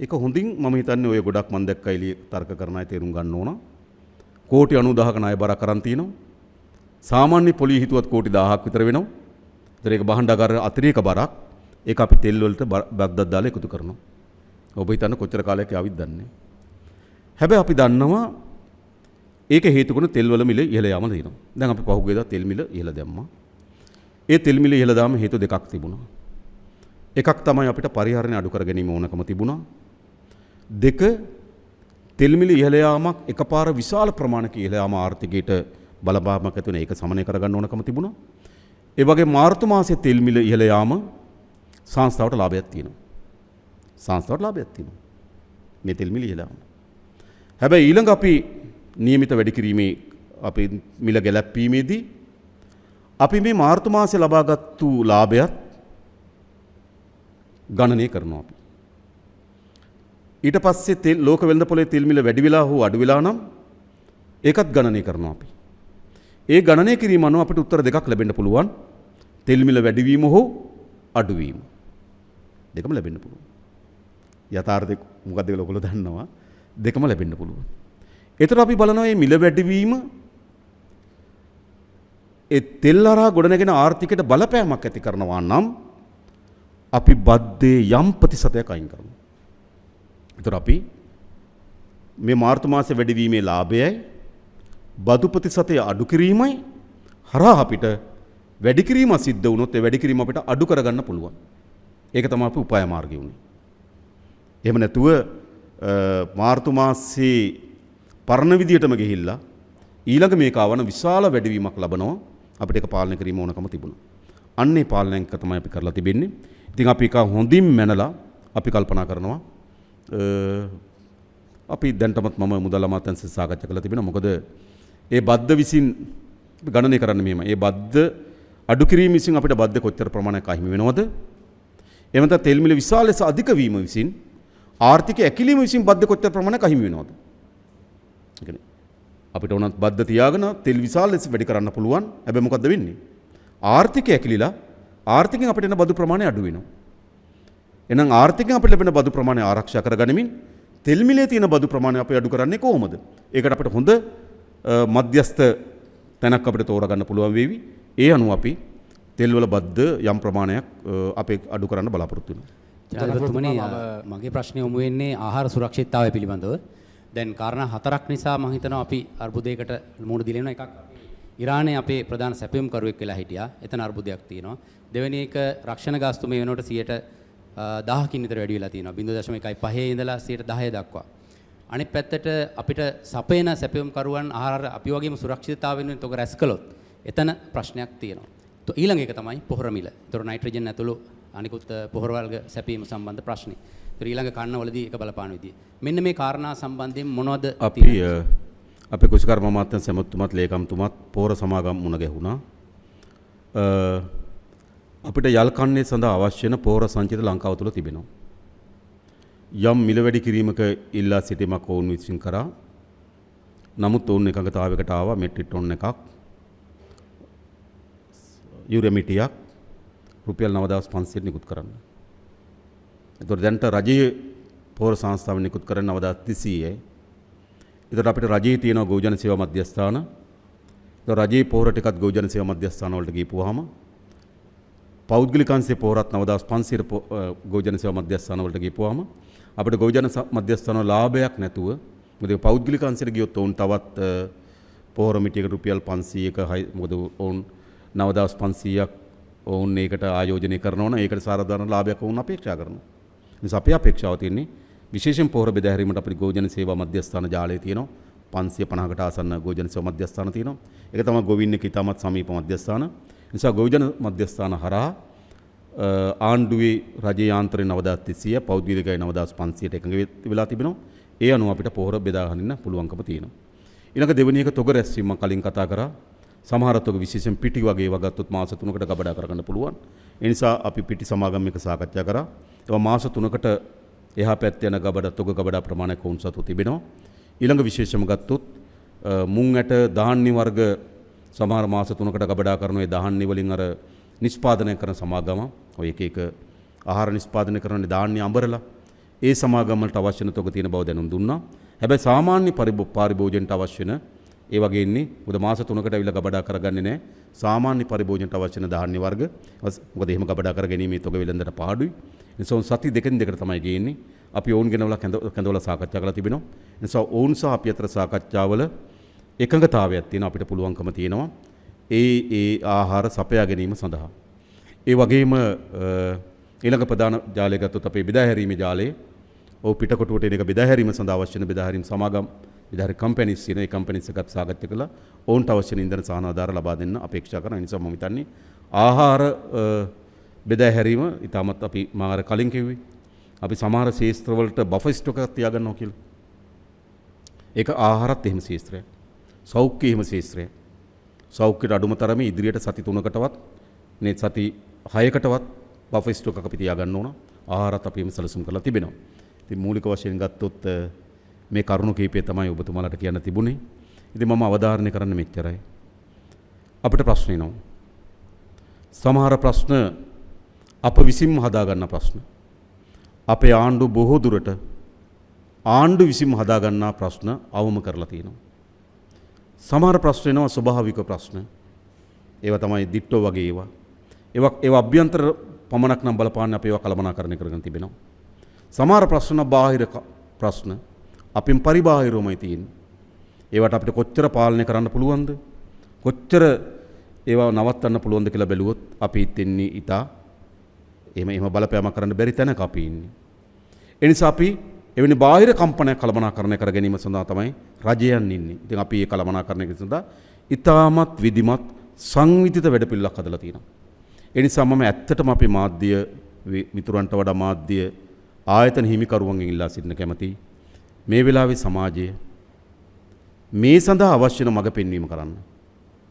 ඒක හොඳින් මම හිතන්නේ ඔය ගොඩක් මම දැක්කා එළිය තර්ක කරන අය තේරුම් ගන්න ඕන. කෝටි 90000ක ණය බරක් අරන් තිනවා. සාමාන්‍ය පොලිය හිතුවත් කෝටි 1000ක් විතර වෙනවා. ඒතර ඒක භාණ්ඩාගාර අතිරේක බරක්. ඒක අපි තෙල් වලට බද්දක් දාලා එකතු කරනවා. ඔබ හිතන්න කොච්චර කාලයක් ආවිත් දන්නේ. හැබැයි අපි දන්නවා ඒක හේතු කරන තෙල් වල මිල ඉහළ යාම තියෙනවා. දැන් අපි පහුගියදා තෙල් මිල ඉහළ දැම්මා. ඒ තෙල් මිල ඉහළ දාම හේතු දෙකක් තිබුණා. එකක් තමයි අපිට පරිහරණය අඩු කර ගැනීම ඕනකම තිබුණා. දෙක තෙල් මිල ඉහළ යාමක් එකපාර විශාල ප්‍රමාණයක ඉහළ යාම ආර්ථිකයට බලපාමක් ඇති වෙන ඒක සමනය කරගන්න ඕනකම තිබුණා. ඒ වගේ මාර්තු මාසයේ තෙල් මිල ඉහළ යාම සංස්ථාවට ලාභයක් තියෙනවා. සංස්ථාවට ලාභයක් තියෙනවා. මේ තෙල් මිල ඉහළ යාම. හැබැයි ඊළඟ අපි නියමිත වැඩි කිරීමේ අපි මිල ගැලැප්වීමේදී අපි මේ මාර්තු මාසයේ ලබාගත්තු ලාභයත් ගණනය කරනවා අපි. ඊට පස්සේ තෙල් ලෝක වෙළඳ පොලේ තෙල් මිල වැඩි වෙලා හෝ අඩු වෙලා නම් ඒකත් ගණනය කරනවා අපි. ඒ ගණනය කිරීම අනුව අපිට උත්තර දෙකක් ලැබෙන්න පුළුවන්. තෙල් මිල වැඩිවීම හෝ අඩුවීම. දෙකම ලැබෙන්න පුළුවන්. යථාර්ථය මොකක්ද කියලා ඔයගොල්ලෝ දන්නවා. දෙකම ලැබෙන්න පුළුවන්. ඒතර අපි බලනවා මේ මිල වැඩිවීම ඒ තෙල් හරහා ගොඩනැගෙන ආර්ථිකයට බලපෑමක් ඇති කරනවා නම් අපි බද්දේ යම් ප්‍රතිශතයක් අයින් කරනවා. ඒතර අපි මේ මාර්තු මාසයේ වැඩිවීමේ ලාභයයි බදු ප්‍රතිශතය අඩු කිරීමයි හරහා අපිට වැඩි කිරීම සිද්ධ වුණොත් ඒ වැඩි කිරීම අපිට අඩු කරගන්න පුළුවන්. ඒක තමයි අපි උපාය මාර්ගය උනේ. එහෙම නැතුව මාර්තු මාසයේ පරණ විදියටම ගිහිල්ලා ඊළඟ මේක ආවන විශාල වැඩිවීමක් ලබනවා අපිට ඒක පාලනය කිරීම ඕනකම තිබුණා. අන්නේ පාලනයක තමයි අපි කරලා තිබෙන්නේ. ඉතින් අපි ඒක හොඳින් මැනලා අපි කල්පනා කරනවා අපි දැන්ටමත් මම මුදල් අමාත්‍යාංශයෙන් සාකච්ඡා කරලා තිබෙනවා. මොකද ඒ බද්ද විසින් ගණනය කරන්න මෙහෙම. ඒ බද්ද අඩු කිරීම විසින් අපිට බද්ද කොච්චර ප්‍රමාණයක් අහිමි වෙනවද? එහෙම නැත්නම් තෙල් මිල විශාල ලෙස අධික වීම විසින් ආර්ථිකය ඇකිලීම විසින් බද්ද කොච්චර ප්‍රමාණයක් අහිමි වෙනවද? ඒ කියන්නේ අපිට උනත් බද්ද තියාගෙන තෙල් විශාල ලෙස වැඩි කරන්න පුළුවන්. හැබැයි මොකද්ද වෙන්නේ? ආර්ථිකය ඇකිලිලා ආර්ථිකයෙන් අපිට එන බදු ප්‍රමාණය අඩු වෙනවා. එහෙනම් ආර්ථිකයෙන් අපිට ලැබෙන බදු ප්‍රමාණය ආරක්ෂා කරගනිමින් තෙල් මිලේ තියෙන බදු ප්‍රමාණය අපි අඩු කරන්නේ කොහොමද? ඒකට අපිට හොඳ මධ්‍යස්ථ තැනක් අපිට තෝරගන්න පුළුවන් වේවි. ඒ අනුව අපි තෙල් වල බද්ද යම් ප්‍රමාණයක් අපි අඩු කරන්න බලාපොරොත්තු වෙනවා. ජනාධිපතිතුමනි මගේ ප්‍රශ්නේ යොමු වෙන්නේ ආහාර සුරක්ෂිතතාවය පිළිබඳව. දැන් කාරණා 4ක් නිසා මම හිතනවා අපි අර්බුදයකට මුහුණ දීලා ඉන්නවා. එකක් ඉරානයේ අපේ ප්‍රධාන සැපයුම්කරුවෙක් වෙලා හිටියා. එතන අර්බුදයක් තියෙනවා. දෙවෙනි එක රක්ෂණ ගාස්තු මේ වෙනකොට 10%කින් විතර වැඩි වෙලා තියෙනවා. 0.15 ඉඳලා 10% දක්වා. අනිත් පැත්තට අපිට සපයන සැපයුම්කරුවන් ආහාර අපි වගේම සුරක්ෂිතතාව වෙනුවෙන් තොග රැස් කළොත් එතන ප්‍රශ්නයක් තියෙනවා. ඊළඟ එක තමයි පොහොර මිල. ඒතර නයිට්‍රජන් ඇතුළු අනිකුත් පොහොර වර්ග සැපීම සම්බන්ධ ප්‍රශ්නේ. ඒතර ඊළඟ කන්නවලදී ඒක බලපාන විදිය. මෙන්න මේ කාරණා සම්බන්ධයෙන් මොනවද අපේ කුෂිකර්ම අමාත්‍යාංශ සැමතුමත් ලේකම්තුමත් පොහොර සමාගම් මුණ ගැහුණා. අපිට යල් කන්නේ සඳහා අවශ්‍ය වෙන පොහොර සංචිත ලංකාව තුළ තිබෙනවා. යම් මිල වැඩි කිරීමක ඉල්ලා සිටීමක් ඔවුන් විසින් කරා. නමුත් ඔවුන් එකඟතාවයකට ආවා මෙට්‍රික් ටොන් එකක් යුරෙමිටියක් රුපියල් 9500 නිකුත් කරන්න. ඒතකොට දැන්ට රජයේ පොහොර සංස්ථාවෙන් නිකුත් කරන 9200යි. ඒතකොට අපිට රජයේ තියෙන ගෝජන සේවා මධ්‍යස්ථාන. ඒතකොට රජයේ පොහොර ටිකත් ගෝජන සේවා මධ්‍යස්ථාන වලට ගිහපුවාම පෞද්ගලික අංශයේ පොහොරත් 9500 ගෝජන සේවා මධ්‍යස්ථාන වලට ගිහපුවාම අපිට ගෝජන මධ්‍යස්ථාන ලාභයක් නැතුව මොකද පෞද්ගලික අංශයට ගියොත් උන් තවත් පොහොර මිටියකට රුපියල් 500ක මොකද උන් 9500ක් ඔවුන් ඒකට ආයෝජනය කරනවා නම් ඒකට සාධාරණ ලාභයක් වුණ අපේක්ෂා කරනවා. නිසා අපේ අපේක්ෂාව තියෙන්නේ විශේෂයෙන් පොහොර බෙදා හැරීමට අපිට ගෝජන සේවා මධ්‍යස්ථාන ජාලය තියෙනවා. 550කට ආසන්න ගෝජන සේවා මධ්‍යස්ථාන තියෙනවා. ඒක තමයි ගොවින් එක ඉතාමත් සමීප මධ්‍යස්ථාන. නිසා ගෝජන මධ්‍යස්ථාන හරහා ආණ්ඩුවේ රජයේ යාන්ත්‍රය 9300 පෞද්ගලිකයි 9500ට එකඟ වෙලා තිබෙනවා. ඒ අනුව අපිට පොහොර බෙදා ගන්න පුළුවන්කම තියෙනවා. ඊළඟ දෙවෙනි එක තොග රැස්වීම මම කලින් කතා කරා. සමහර තොග විශේෂයෙන් පිටි වගේ ඒවා ගත්තොත් මාස 3කට ගබඩා කරගන්න පුළුවන්. ඒ නිසා අපි පිටි සමාගම් එක සාකච්ඡා කරා. ඒවා මාස 3කට එහා පැත්තේ යන තොග ගබඩා ප්‍රමාණයක් වුන් සතු තිබෙනවා. ඊළඟ විශේෂම ගත්තොත් මුං ඇට ධාන්‍ය වර්ග සමහර මාස 3කට ගබඩා කරන ඒ ධාන්‍ය වලින් අර නිෂ්පාදනය කරන සමාගම ඔය එක ආහාර නිෂ්පාදනය කරන ධාන්‍ය අඹරලා ඒ සමාගම් වලට අවශ්‍ය වෙන තොග තියෙන බව දැනුම් දුන්නා. හැබැයි සාමාන්‍ය පරිභෝජනට අවශ්‍ය වෙන ඒ වගේ ඉන්නේ මොකද මාස 3කට අවිලා ගබඩා කරගන්නේ නැහැ. සාමාන්‍ය පරිභෝජනට අවශ්‍ය වෙන ධාන්‍ය වර්ග මොකද එහෙම ගබඩා කර ගැනීම තොග වෙළඳට පාඩුයි. නිසා සති දෙකෙන් දෙකට තමයි ගේන්නේ. අපි ඕන් ගෙනවලා කැඳවලා සාකච්ඡා කරලා තිබෙනවා. නිසා ඕන් සහ අපි අතර සාකච්ඡාවල එකඟතාවයක් තියෙනවා. අපිට පුළුවන්කම තියෙනවා ඒ ආහාර සපයා ගැනීම සඳහා. ඒ වගේම ඊළඟ ප්‍රධාන ජාලය ගත්තොත් අපේ බෙදා හැරීමේ ජාලය පිටකොටුවට එන එක බෙදා හැරීම සඳහා අවශ්‍ය වෙන බෙදා හැරීම් සමාගම් බෙදා හැරීම් කම්පැනිස් කියන ඒ කම්පැනිස් එකත් සාකච්ඡා කළා. ඔවුන්ට අවශ්‍ය ඉන්ධන සහන ආධාර ලබා දෙන්න අපේක්ෂා කරන නිසා මම හිතන්නේ ආහාර බෙදා හැරීම ඉතාමත් අපි මාර කලින් කිව්වේ අපි සමහර ශේෂ්ත්‍ර වලට බෆර් ස්ටොක් එකක් තියාගන්නවා කියලා. ඒක ආහාරත් එහෙම ශේෂ්ත්‍රයක්. සෞඛ්‍ය එහෙම ශේෂ්ත්‍රයක්. සෞඛ්‍යයට අඩුම තරමේ ඉදිරියට සති 3කටවත් නේ සති 6කටවත් බෆර් ස්ටොක් එකක් අපි තියාගන්න ඕන. ආහාරත් අපි එහෙම සැලසුම් කරලා තිබෙනවා. ඉතින් මූලික වශයෙන් ගත්තොත් මේ කරුණු කීපය තමයි ඔබතුමාලට කියන්න තිබුණේ. ඉතින් මම අවධාරණය කරන්න මෙච්චරයි. අපිට ප්‍රශ්න එනවා. සමහර ප්‍රශ්න අප විසින්ම හදාගන්න ප්‍රශ්න. අපේ ආණ්ඩුව බොහෝ දුරට ආණ්ඩුව විසින්ම හදාගන්නා ප්‍රශ්න අවම කරලා තියෙනවා. සමහර ප්‍රශ්න එනවා ස්වභාවික ප්‍රශ්න. ඒවා තමයි දිට්ටෝ වගේ ඒවා. ඒවා අභ්‍යන්තර පමණක් නම් බලපාන්නේ අපි ඒවා කළමනාකරණය කරගෙන තිබෙනවා. සමහර ප්‍රශ්න බාහිර ප්‍රශ්න අපින් පරිබාහිරවමයි තියෙන්නේ. ඒවට අපිට කොච්චර පාලනය කරන්න පුළුවන්ද? කොච්චර ඒවා නවත්තන්න පුළුවන්ද කියලා බැලුවොත් අපි ඉතින්නේ ඉතා එහෙම බලපෑමක් කරන්න බැරි තැනක අපි ඉන්නේ. ඒ නිසා අපි එවැනි බාහිර කම්පනයක් කළමනාකරණය කර ගැනීම සඳහා තමයි රජයන් ඉන්නේ. ඉතින් අපි ඒ කළමනාකරණය සඳහා ඉතාමත් විධිමත් සංවිධිත වැඩපිළිවෙලක් හදලා තියෙනවා. ඒ නිසා මම ඇත්තටම අපේ මාධ්‍ය මිතුරන්ට වඩා මාධ්‍ය ආයතන හිමිකරුවන්ගෙන් ඉල්ලා සිටින කැමැතියි. මේ වෙලාවේ සමාජය මේ සඳහා අවශ්‍ය වෙන මඟ පෙන්වීම කරන්න.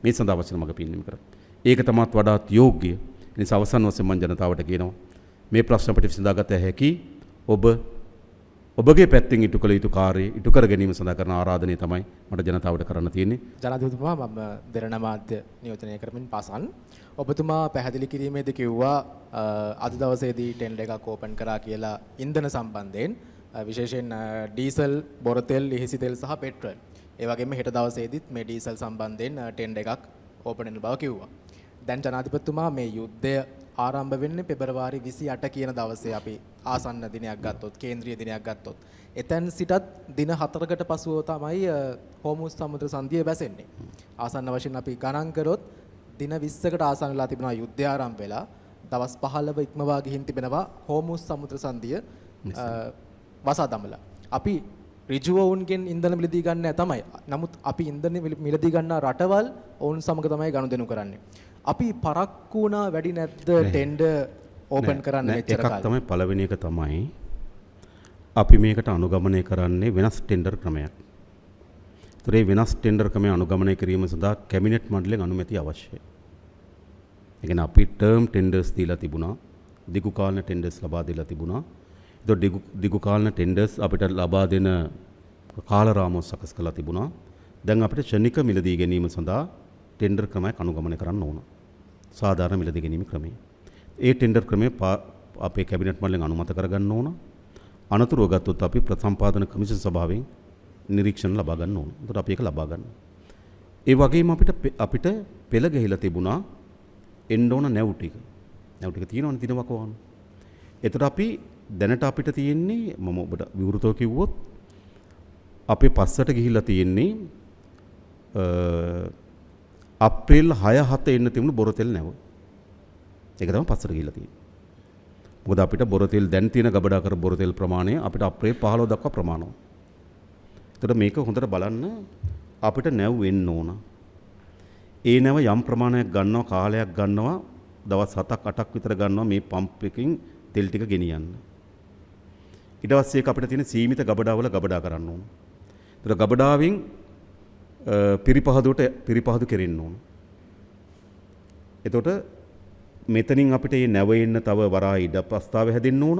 මේ සඳහා අවශ්‍ය වෙන මඟ පෙන්වීම කරන්න. ඒක තමත් වඩාත් යෝග්‍ය. ඒ නිසා අවසන් වශයෙන් මම ජනතාවට කියනවා මේ ප්‍රශ්න අපිට විසඳාගත හැකි ඔබගේ පැත්තෙන් ඉටු කළ යුතු කාර්යය ඉටු කර ගැනීම සඳහා කරන ආරාධනය තමයි මට ජනතාවට කරන්න තියෙන්නේ. ජනාධිපතිතුමා මම දෙරණ මාධ්‍ය නියෝජනය කරමින් පසන් ඔබතුමා පැහැදිලි කිරීමේදී කිව්වා අද දවසේදී ටෙන්ඩර් එකක් ඕපන් කරා කියලා ඉන්ධන සම්බන්ධයෙන් විශේෂයෙන් ඩීසල්, බොරතෙල්, ලිහිසි තෙල් සහ පෙට්‍රල්. ඒ වගේම හෙට දවසේදීත් මේ ඩීසල් සම්බන්ධයෙන් ටෙන්ඩර් එකක් ඕපන් වෙන බව කිව්වා. දැන් ජනාධිපතිතුමා මේ යුද්ධය ආරම්භ වෙන්නේ පෙබරවාරි 28 කියන දවසේ අපි ආසන්න දිනයක් ගත්තොත් කේන්ද්‍රීය දිනයක් ගත්තොත් එතෙන් සිටත් දින 4කට පසුව තමයි හෝමුස් සමුද්‍ර සංධිය වැසෙන්නේ. ආසන්න වශයෙන් අපි ගණන් කරොත් දින 20කට ආසන්න වෙලා තිබෙනවා යුද්ධය ආරම්භ වෙලා දවස් 15 ඉක්මවා ගිහින් තිබෙනවා හෝමුස් සමුද්‍ර සංධිය වසා දමලා. අපි ඍජුව වුන්ගෙන් ඉන්ධන මිලදී ගන්න තමයි. නමුත් අපි ඉන්ධන මිලදී ගන්නා රටවල් ඔවුන් සමග තමයි ගනුදෙනු කරන්නේ. අපි පරක්කු වුණා වැඩි නැද්ද ටෙන්ඩර් ඕපන් කරන්න මෙච්චර කාලෙ? එකක් තමයි පළවෙනි එක තමයි අපි මේකට අනුගමනය කරන්නේ වෙනස් ටෙන්ඩර් ක්‍රමයක්. ඒතර මේ වෙනස් ටෙන්ඩර් ක්‍රමය අනුගමනය කිරීම සඳහා කැබිනට් මණ්ඩලයෙන් අනුමැතිය අවශ්‍යයි. ඒ කියන්නේ අපි ටර්ම් ටෙන්ඩර්ස් දීලා තිබුණා. දිගු කාලන ටෙන්ඩර්ස් ලබා දීලා තිබුණා. ඒතර දිගු කාලන ටෙන්ඩර්ස් අපිට ලබා දෙන කාලරාමුව සකස් කරලා තිබුණා. දැන් අපිට ක්ෂණික මිලදී ගැනීම සඳහා ටෙන්ඩර් ක්‍රමයක් අනුගමනය කරන්න ඕන. සාධාරණ මිලදී ගැනීම ක්‍රමය. ඒ ටෙන්ඩර් ක්‍රමය අපේ කැබිනට් මණ්ඩලයෙන් අනුමත කරගන්න ඕන. අනතුරුව ගත්තොත් අපි ප්‍රසම්පාදන කමිෂන් සභාවෙන් නිරීක්ෂණ ලබා ගන්න ඕන. ඒකට අපි ඒක ලබා ගන්න. ඒ වගේම අපිට පෙළ ගහිලා තිබුණා එන්න ඕන නැව් ටික. නැව් ටික තියෙනවනේ දිනවක වහන. ඒතර අපි දැනට අපිට තියෙන්නේ මම ඔබට විවෘතව කිව්වොත් අපේ පස්සට ගිහිල්ලා තියෙන්නේ අප්‍රේල් 6-7 එන්න තිබුණු බොරතෙල් නැව. ඒක තමයි පස්සට ගිහිල්ලා තියෙන්නේ. මොකද අපිට බොරතෙල් දැන් තියෙන ගබඩා කර බොරතෙල් ප්‍රමාණය අපිට අප්‍රේල් 15 දක්වා ප්‍රමාණවත්. ඒතර මේක හොඳට බලන්න අපිට නැව් වෙන්න ඕන. ඒ නැව යම් ප්‍රමාණයක් ගන්නවා කාලයක් ගන්නවා දවස් 7ක් 8ක් විතර ගන්නවා මේ පම්ප් එකකින් තෙල් ටික ගෙනියන්න. ඊට පස්සේ ඒක අපිට තියෙන සීමිත ගබඩාවල ගබඩා කරන්න ඕන. ඒතර ගබඩාවෙන් පිරිපහදුවට කෙරෙන්න ඕන. එතකොට මෙතනින් අපිට මේ නැව එන්න තව වරා ඉඩ ප්‍රස්තාව හැදෙන්න ඕන.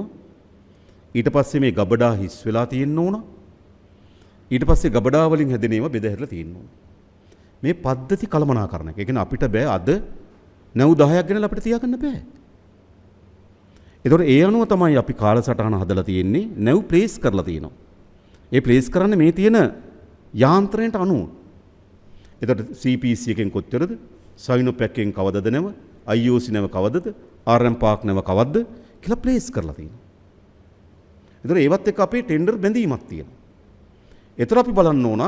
ඊට පස්සේ මේ ගබඩා හිස් වෙලා තියෙන්න ඕන. ඊට පස්සේ ගබඩා වලින් හැදෙන ඒවා බෙද හැරලා තියෙන්න ඕන. මේ පද්ධති කළමනාකරණ එක. ඒ කියන්නේ අපිට බෑ අද නැව් 10ක් ගෙනලා අපිට තියාගන්න බෑ. ඒතකොට ඒ අනුව තමයි අපි කාලසටහන හදලා තියෙන්නේ. නැව් ප්ලේස් කරලා තියෙනවා. ඒ ප්ලේස් කරන්නේ මේ තියෙන යාන්ත්‍රණයට අනුව. එතකොට CPC එකෙන් කොච්චරද? Sinopec එකෙන් කවදද නැව? IOC නැව කවදද? RM Park නැව කවද්ද කියලා ප්ලේස් කරලා තියෙනවා. එතකොට ඒවත් එක්ක අපේ ටෙන්ඩර් බැඳීමක් තියෙනවා. එතකොට අපි බලන්න ඕන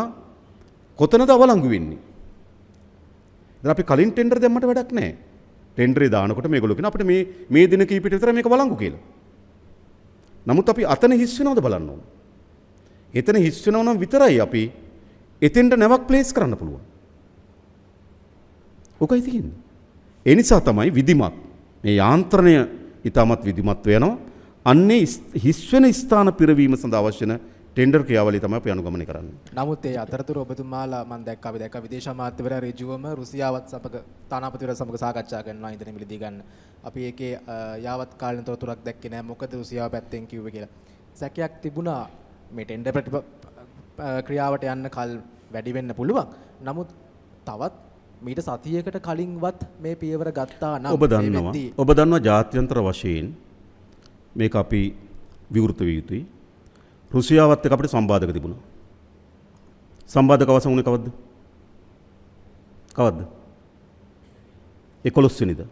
කොතනද අවලංගු වෙන්නේ. දැන් අපි කලින් ටෙන්ඩර් දැම්මට වැඩක් නැහැ. ටෙන්ඩරේ දානකොට මේගොල්ලෝ කියන අපිට මේ දින කීපෙට විතර මේක වළංගු කියලා. නමුත් අපි අතන හිස් වෙනවද බලන්න ඕන. එතන හිස් වෙනව නම් විතරයි අපි එතෙන්ට නැවක් ප්ලේස් කරන්න පුළුවන්. ඔකයි තියෙන්නේ. ඒ නිසා තමයි විධිමත් මේ යාන්ත්‍රණය ඊටමත් විධිමත් වෙනවා. අන්නේ හිස් වෙන ස්ථාන පිරවීම සඳහා අවශ්‍ය වෙන ටෙන්ඩර් ක්‍රියාවලිය තමයි අපි අනුගමනය කරන්නේ. නමුත් ඒ අතරතුර ඔබතුමාලා මම දැක්කා විදේශ අමාත්‍යවරයා ඍජුවම රුසියාවත් සමග තානාපතිවරයා සමග සාකච්ඡා කරනවා ඉන්ධන මිලදී ගන්න. අපි ඒකේ යාවත් කාලින තොරතුරක් දැක්කේ නැහැ. මොකද රුසියාව පැත්තෙන් කිව්වේ කියලා. සැකයක් තිබුණා මේ ටෙන්ඩර් ක්‍රියාවට යන්න කල් වැඩි වෙන්න පුළුවන්. නමුත් තවත් මීට සතියකට කලින්වත් මේ පියවර ගත්තා නම් ඔබ දන්නවා ජාත්‍යන්තර වශයෙන් මේක අපි විවෘත විය යුතුයි. රුසියාවත් එක්ක අපිට සම්බාධක තිබුණා. සම්බාධක අවසන් වුණේ කවද්ද? 11 වෙනිදා.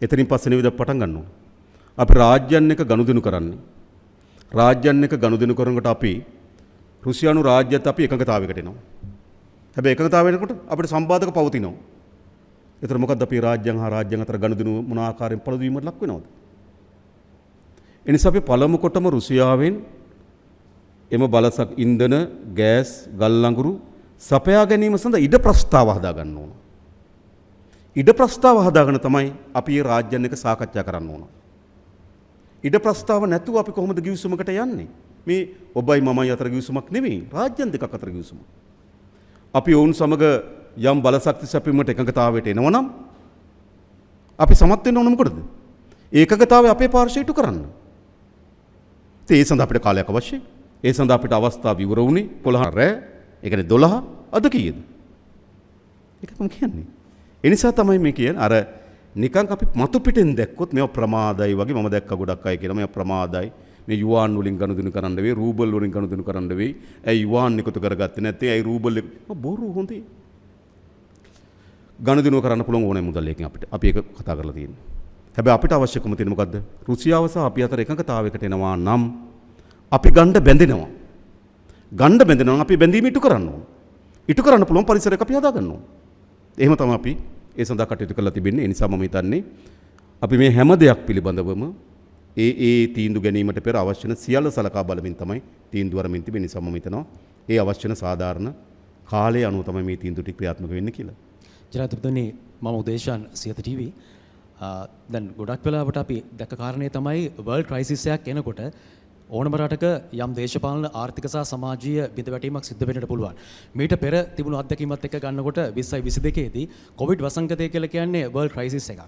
එතනින් පස්සේ නෙවෙයි පටන් ගන්න ඕන. අපි රාජ්‍යයන් එක ගනුදෙනු කරන්නේ. රාජ්‍යයන් එක ගනුදෙනු කරනකොට අපි රුසියානු රාජ්‍යයත් අපි එකඟතාවයකට එනවා. හැබැයි එකඟතාවය වෙනකොට අපිට සම්බාධක පවතිනවා. ඒතර මොකද්ද අපි රාජ්‍යයන් හා රාජ්‍යයන් අතර ගනුදෙනු මොන ආකාරයෙන් පළදවීමට ලක් වෙනවද? එනිසා අපි පළමු කොටම රුසියාවෙන් එම බලසක් ඉන්ධන, ගෑස්, ගල් ලංගුරු සපයා ගැනීම සඳහා ඉඩ ප්‍රස්තාව හදා ගන්න ඕන. ඉඩ ප්‍රස්තාව හදාගෙන තමයි අපි මේ රාජ්‍යයන් එක සාකච්ඡා කරන්න ඕන. ඉඩ ප්‍රස්තාව නැතුව අපි කොහොමද ගිවිසුමකට යන්නේ? මේ ඔබයි මමයි අතර ගිවිසුමක් නෙවෙයි, රාජ්‍යයන් දෙකක් අතර ගිවිසුමක්. අපි ඔවුන් සමග යම් බලශක්ති සැපීමට එකඟතාවයට එනවනම් අපි සමත් වෙන්න ඕන මොකටද? ඒකගතාවය අපේ පාර්ශ්වයට ඉටු කරන්න. ඒ සඳහා අපිට කාලයක් අවශ්‍යයි. ඒ සඳහා අපිට අවස්ථාව විවර වුණේ 11 රෑ. ඒ කියන්නේ 12 අද කීයද? ඒක මම කියන්නේ. ඒ නිසා තමයි මේ කියන්නේ අර නිකන් අපි මතු පිටින් දැක්කොත් මේව ප්‍රමාදයි වගේ මම දැක්ක ගොඩක් අය කියලා මේව ප්‍රමාදයි. මේ යුවාන් වලින් ගනුදෙනු කරන්න වෙයි, රූබල් වලින් ගනුදෙනු කරන්න වෙයි. ඇයි යුවාන් එකතු කරගත්තේ නැත්නම් ඇයි රූබල් එක බොරු හොඳේ. ගනුදෙනු කරන්න පුළුවන් ඕනෑ මුදල් එකකින් අපිට. අපි ඒක කතා කරලා තියෙනවා. හැබැයි අපිට අවශ්‍යකම තියෙන මොකද්ද? රුසියාව සහ අපි අතර එකඟතාවයකට එනවා නම් අපි ගණ්ඩ බැඳෙනවා. ගණ්ඩ බැඳෙනවා අපි බැඳීම ඉටු කරන්න ඕන. ඉටු කරන්න පුළුවන් පරිසරයක් අපි හදා ගන්න ඕන. එහෙම තමයි අපි ඒ සඳහා කටයුතු කරලා තිබෙන්නේ. ඒ නිසා මම හිතන්නේ අපි මේ හැම දෙයක් පිළිබඳවම ඒ තීන්දුව ගැනීමට පෙර අවශ්‍ය වෙන සියල්ල සලකා බලමින් තමයි තීන්දුව අරමින් තිබෙන්නේ. නිසා මම හිතනවා ඒ අවශ්‍ය වෙන සාධාරණ කාලය අනුව තමයි මේ තීන්දුව ටික ක්‍රියාත්මක වෙන්නේ කියලා. ජනාධිපතිතුමනි මම උදේශාන් සියත ටීවී දැන් ගොඩක් වෙලාවට අපි දැක්ක කාරණේ තමයි වර්ල්ඩ් ක්‍රයිසිස් එකක් එනකොට ඕනම රටක යම් දේශපාලන ආර්ථික සහ සමාජීය බිඳවැටීමක් සිද්ධ වෙන්නට පුළුවන්. මීට පෙර තිබුණු අත්දැකීමත් එක්ක ගන්නකොට 2022 දී කොවිඩ් වසංගතය කියලා කියන්නේ වර්ල්ඩ් ක්‍රයිසිස් එකක්.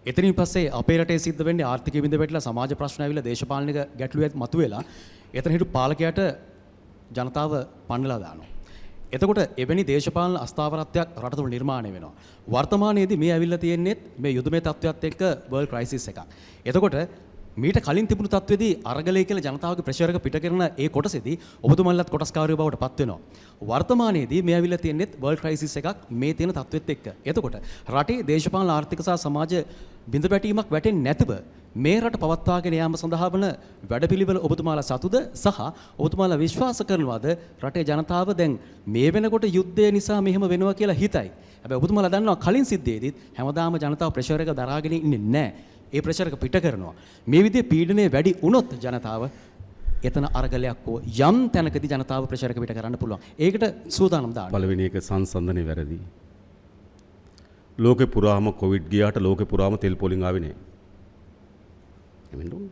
එතනින් පස්සේ අපේ රටේ සිද්ධ වෙන්නේ ආර්ථිකය බිඳවැටිලා සමාජ ප්‍රශ්න ඇවිල්ලා දේශපාලනික ගැටලුවක් මතුවෙලා එතන හිටු පාලකයාට ජනතාව පන්නලා දානවා. එතකොට එවැනි දේශපාලන අස්ථාවරත්වයක් රට තුළ නිර්මාණය වෙනවා. වර්තමානයේදී මේ ඇවිල්ලා තියෙන්නේ මේ යුදමය තත්ත්වයක් එක්ක වර්ල්ඩ් ක්‍රයිසිස් එකක්. එතකොට මීට කලින් තිබුණු තත්ත්වෙදී අරගලය කියලා ජනතාවගේ ප්‍රෙෂර් එක පිට කරන ඒ කොටසේදී ඔබතුමන්ලත් කොටස්කාරයෝ බවට පත් වෙනවා. වර්තමානයේදී මේ ඇවිල්ලා තියෙන්නේ වර්ල්ඩ් ක්‍රයිසිස් එකක් මේ තියෙන තත්ත්වෙත් එක්ක. එතකොට රටේ දේශපාලන ආර්ථික සහ සමාජ බිඳවැටීමක් වැටෙන්නේ නැතිව මේ රට පවත්වාගෙන යාම සඳහා වන වැඩපිළිවෙල ඔබතුමාලා සතුද සහ ඔබතුමාලා විශ්වාස කරනවාද රටේ ජනතාව දැන් මේ වෙනකොට යුද්ධය නිසා මෙහෙම වෙනවා කියලා හිතයි. හැබැයි ඔබතුමාලා දන්නවා කලින් සිද්ධියේදීත් හැමදාම ජනතාව ප්‍රෙෂර් එක දරාගෙන ඉන්නේ නැහැ. ඒ ප්‍රෙෂර් එක පිට කරනවා. මේ විදිහේ පීඩනය වැඩි වුණොත් ජනතාව එතන අරගලයක් හෝ යම් තැනකදී ජනතාව ප්‍රෙෂර් එක පිට කරන්න පුළුවන්. ඒකට සූදානම් දාන්න. පළවෙනි එක සංසන්දනයේ වැරදි. ලෝකෙ පුරාම කොවිඩ් ගියාට ලෝකෙ පුරාම තෙල් පොලින් ආවේ නැහැ. එමෙන්න ඕන.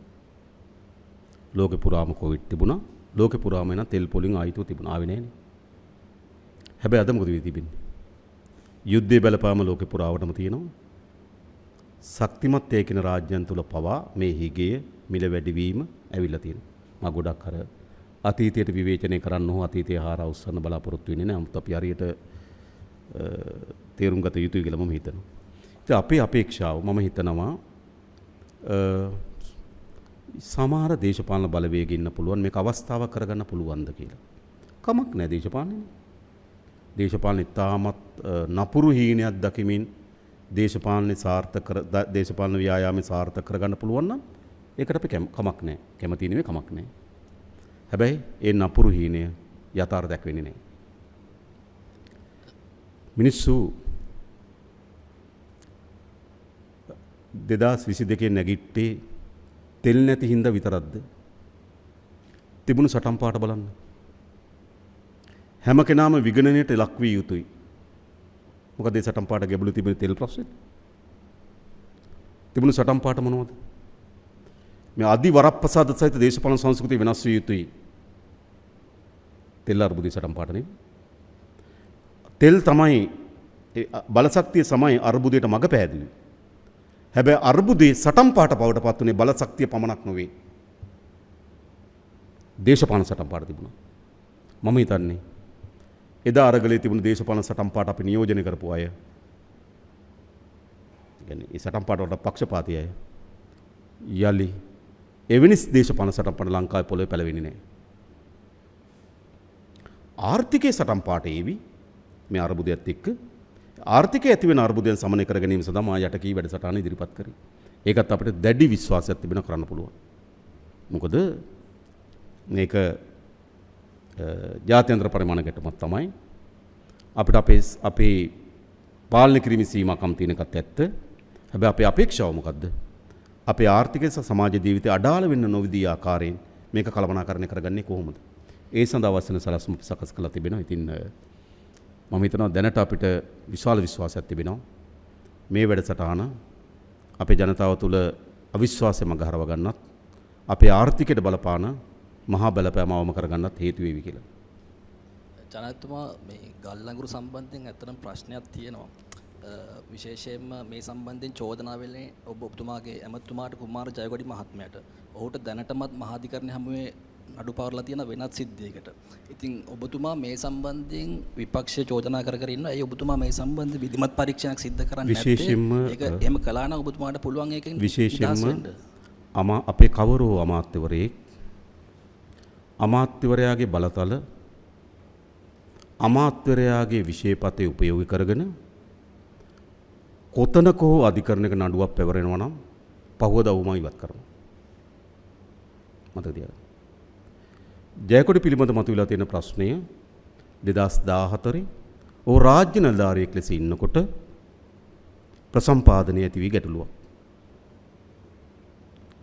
ලෝකෙ පුරාම කොවිඩ් තිබුණා. ලෝකෙ පුරාම එන තෙල් පොලින් ආයිතු තිබුණා. ආවේ නැහැනේ. හැබැයි අද මොකද වෙන්නේ තිබෙන්නේ? යුද්ධයේ බලපාම ලෝකෙ පුරාවටම තියෙනවා. ශක්තිමත් ඒකින රාජ්‍යයන් තුල පවා මේ හිගය මිල වැඩිවීම ඇවිල්ලා තියෙනවා. මා ගොඩක් අර අතීතයට විවේචනය කරන්න හෝ අතීතයේ හාරා උස්සන්න බලාපොරොත්තු වෙන්නේ නැහැ. 아무ත් අපි හරියට තේරුම් ගත යුතුයි කියලා මම හිතනවා. ඉතින් අපේ අපේක්ෂාව මම හිතනවා සමහර දේශපාලන බලවේග ඉන්න පුළුවන් මේක අවස්ථාවක් කරගන්න පුළුවන්ද කියලා. කමක් නැහැ දේශපාලනේ. දේශපාලන ඉතාමත් නපුරු හීනයක් දකිමින් දේශපාලන ව්‍යායාමයේ සාර්ථක කරගන්න පුළුවන් නම් ඒකට අපි කමක් නැහැ. කැමති නෙමෙයි කමක් නැහැ. හැබැයි ඒ නපුරු හීනය යථාර්ථයක් වෙන්නේ නැහැ. මිනිස්සු 2022 නැගිට්ටේ තෙල් නැති හින්දා විතරක්ද? තිබුණු සටන් පාට බලන්න. හැම කෙනාම විගණනයට ලක් විය යුතුයි. මොකද ඒ සටන් පාට ගැඹුරු තිබෙන තෙල් ප්‍රශ්නේ. තිබුණු සටන් පාට මොනවද? මේ අදි වරප්‍රසාද සහිත දේශපාලන සංස්කෘතිය වෙනස් විය යුතුයි. තෙල් අර්බුදේ සටන් පාට නෙවෙයි. තෙල් තමයි බලශක්තිය සමයි අර්බුදයට මඟ පෑදුවේ. හැබැයි අර්බුදේ සටන් පාට බවට පත් වුණේ බලශක්තිය පමණක් නොවේ. දේශපාලන සටන් පාට තිබුණා. මම හිතන්නේ එදා අරගලේ තිබුණු දේශපාලන සටන් පාට අපි නියෝජනය කරපු අය. කියන්නේ ඒ සටන් පාට වලට පක්ෂපාතී අය. යලි එවැනි දේශපාලන සටන් පාට ලංකාවේ පොළොවේ පැලවෙන්නේ නැහැ. ආර්ථිකයේ සටන් පාට ඒවි මේ අර්බුදයත් එක්ක ආර්ථිකයේ ඇති වෙන අර්බුදයන් සමනය කර ගැනීම සඳහා මා යට කී වැඩසටහන ඉදිරිපත් කරේ. ඒකත් අපිට දැඩි විශ්වාසයක් තිබෙන කරන්න පුළුවන්. මොකද මේක ජාත්‍යන්තර පරිමාණ ගැටුමක් තමයි. අපිට අපේ පාලනය කිරීමේ සීමාකම් තියෙනකත් ඇත්ත. හැබැයි අපේ අපේක්ෂාව මොකද්ද? අපේ ආර්ථිකය සහ සමාජ ජීවිතය අඩාල වෙන්න නොවිදී ආකාරයෙන් මේක කළමනාකරණය කරගන්නේ කොහොමද? ඒ සඳහා අවශ්‍ය වෙන සලස්ම සකස් කරලා තිබෙනවා. ඉතින් මම හිතනවා දැනට අපිට විශාල විශ්වාසයක් තිබෙනවා. මේ වැඩසටහන අපේ ජනතාව තුළ අවිශ්වාසය මගහරව ගන්නත් අපේ ආර්ථිකයට බලපාන මහා බලපෑම අවම කරගන්නත් හේතු වේවි කියලා. ජනාධිපතිතුමා මේ ගල්ලංගුරු සම්බන්ධයෙන් ඇත්තටම ප්‍රශ්නයක් තියෙනවා. විශේෂයෙන්ම මේ සම්බන්ධයෙන් චෝදනා වෙන්නේ ඔබතුමාගේ ඇමතුමාට කුමාර ජයකොඩි මහත්මයාට. ඔහුට දැනටමත් මහාධිකරණය හමුවේ නඩු පවරලා තියෙන වෙනත් සිද්ධියකට. ඉතින් ඔබතුමා මේ සම්බන්ධයෙන් විපක්ෂය චෝදනා කර ඉන්නවා. ඒ ඔබතුමා මේ සම්බන්ධ විධිමත් පරීක්ෂණයක් සිද්ධ කරන්නේ නැත්තේ. විශේෂයෙන්ම ඒක එහෙම කළා නම් ඔබතුමාට පුළුවන් ඒකෙන් විශේෂයෙන්ම අපේ කවරෝ අමාත්‍යවරයෙක් අමාත්‍යවරයාගේ බලතල අමාත්‍යවරයාගේ විශේෂපතේ උපයෝගී කරගෙන කොතනක හෝ අධිකරණයක නඩුවක් පැවරෙනවා නම් පහුවදා වුම ඉවත් කරනවා. මතක තියාගන්න. ජයකොඩි පිළිබඳ මතුවලා තියෙන ප්‍රශ්නය 2014 ඔහු රාජ්‍ය නිලධාරියෙක් ලෙස ඉන්නකොට ප්‍රසම්පාදනය ඇති වී ගැටලුවක්.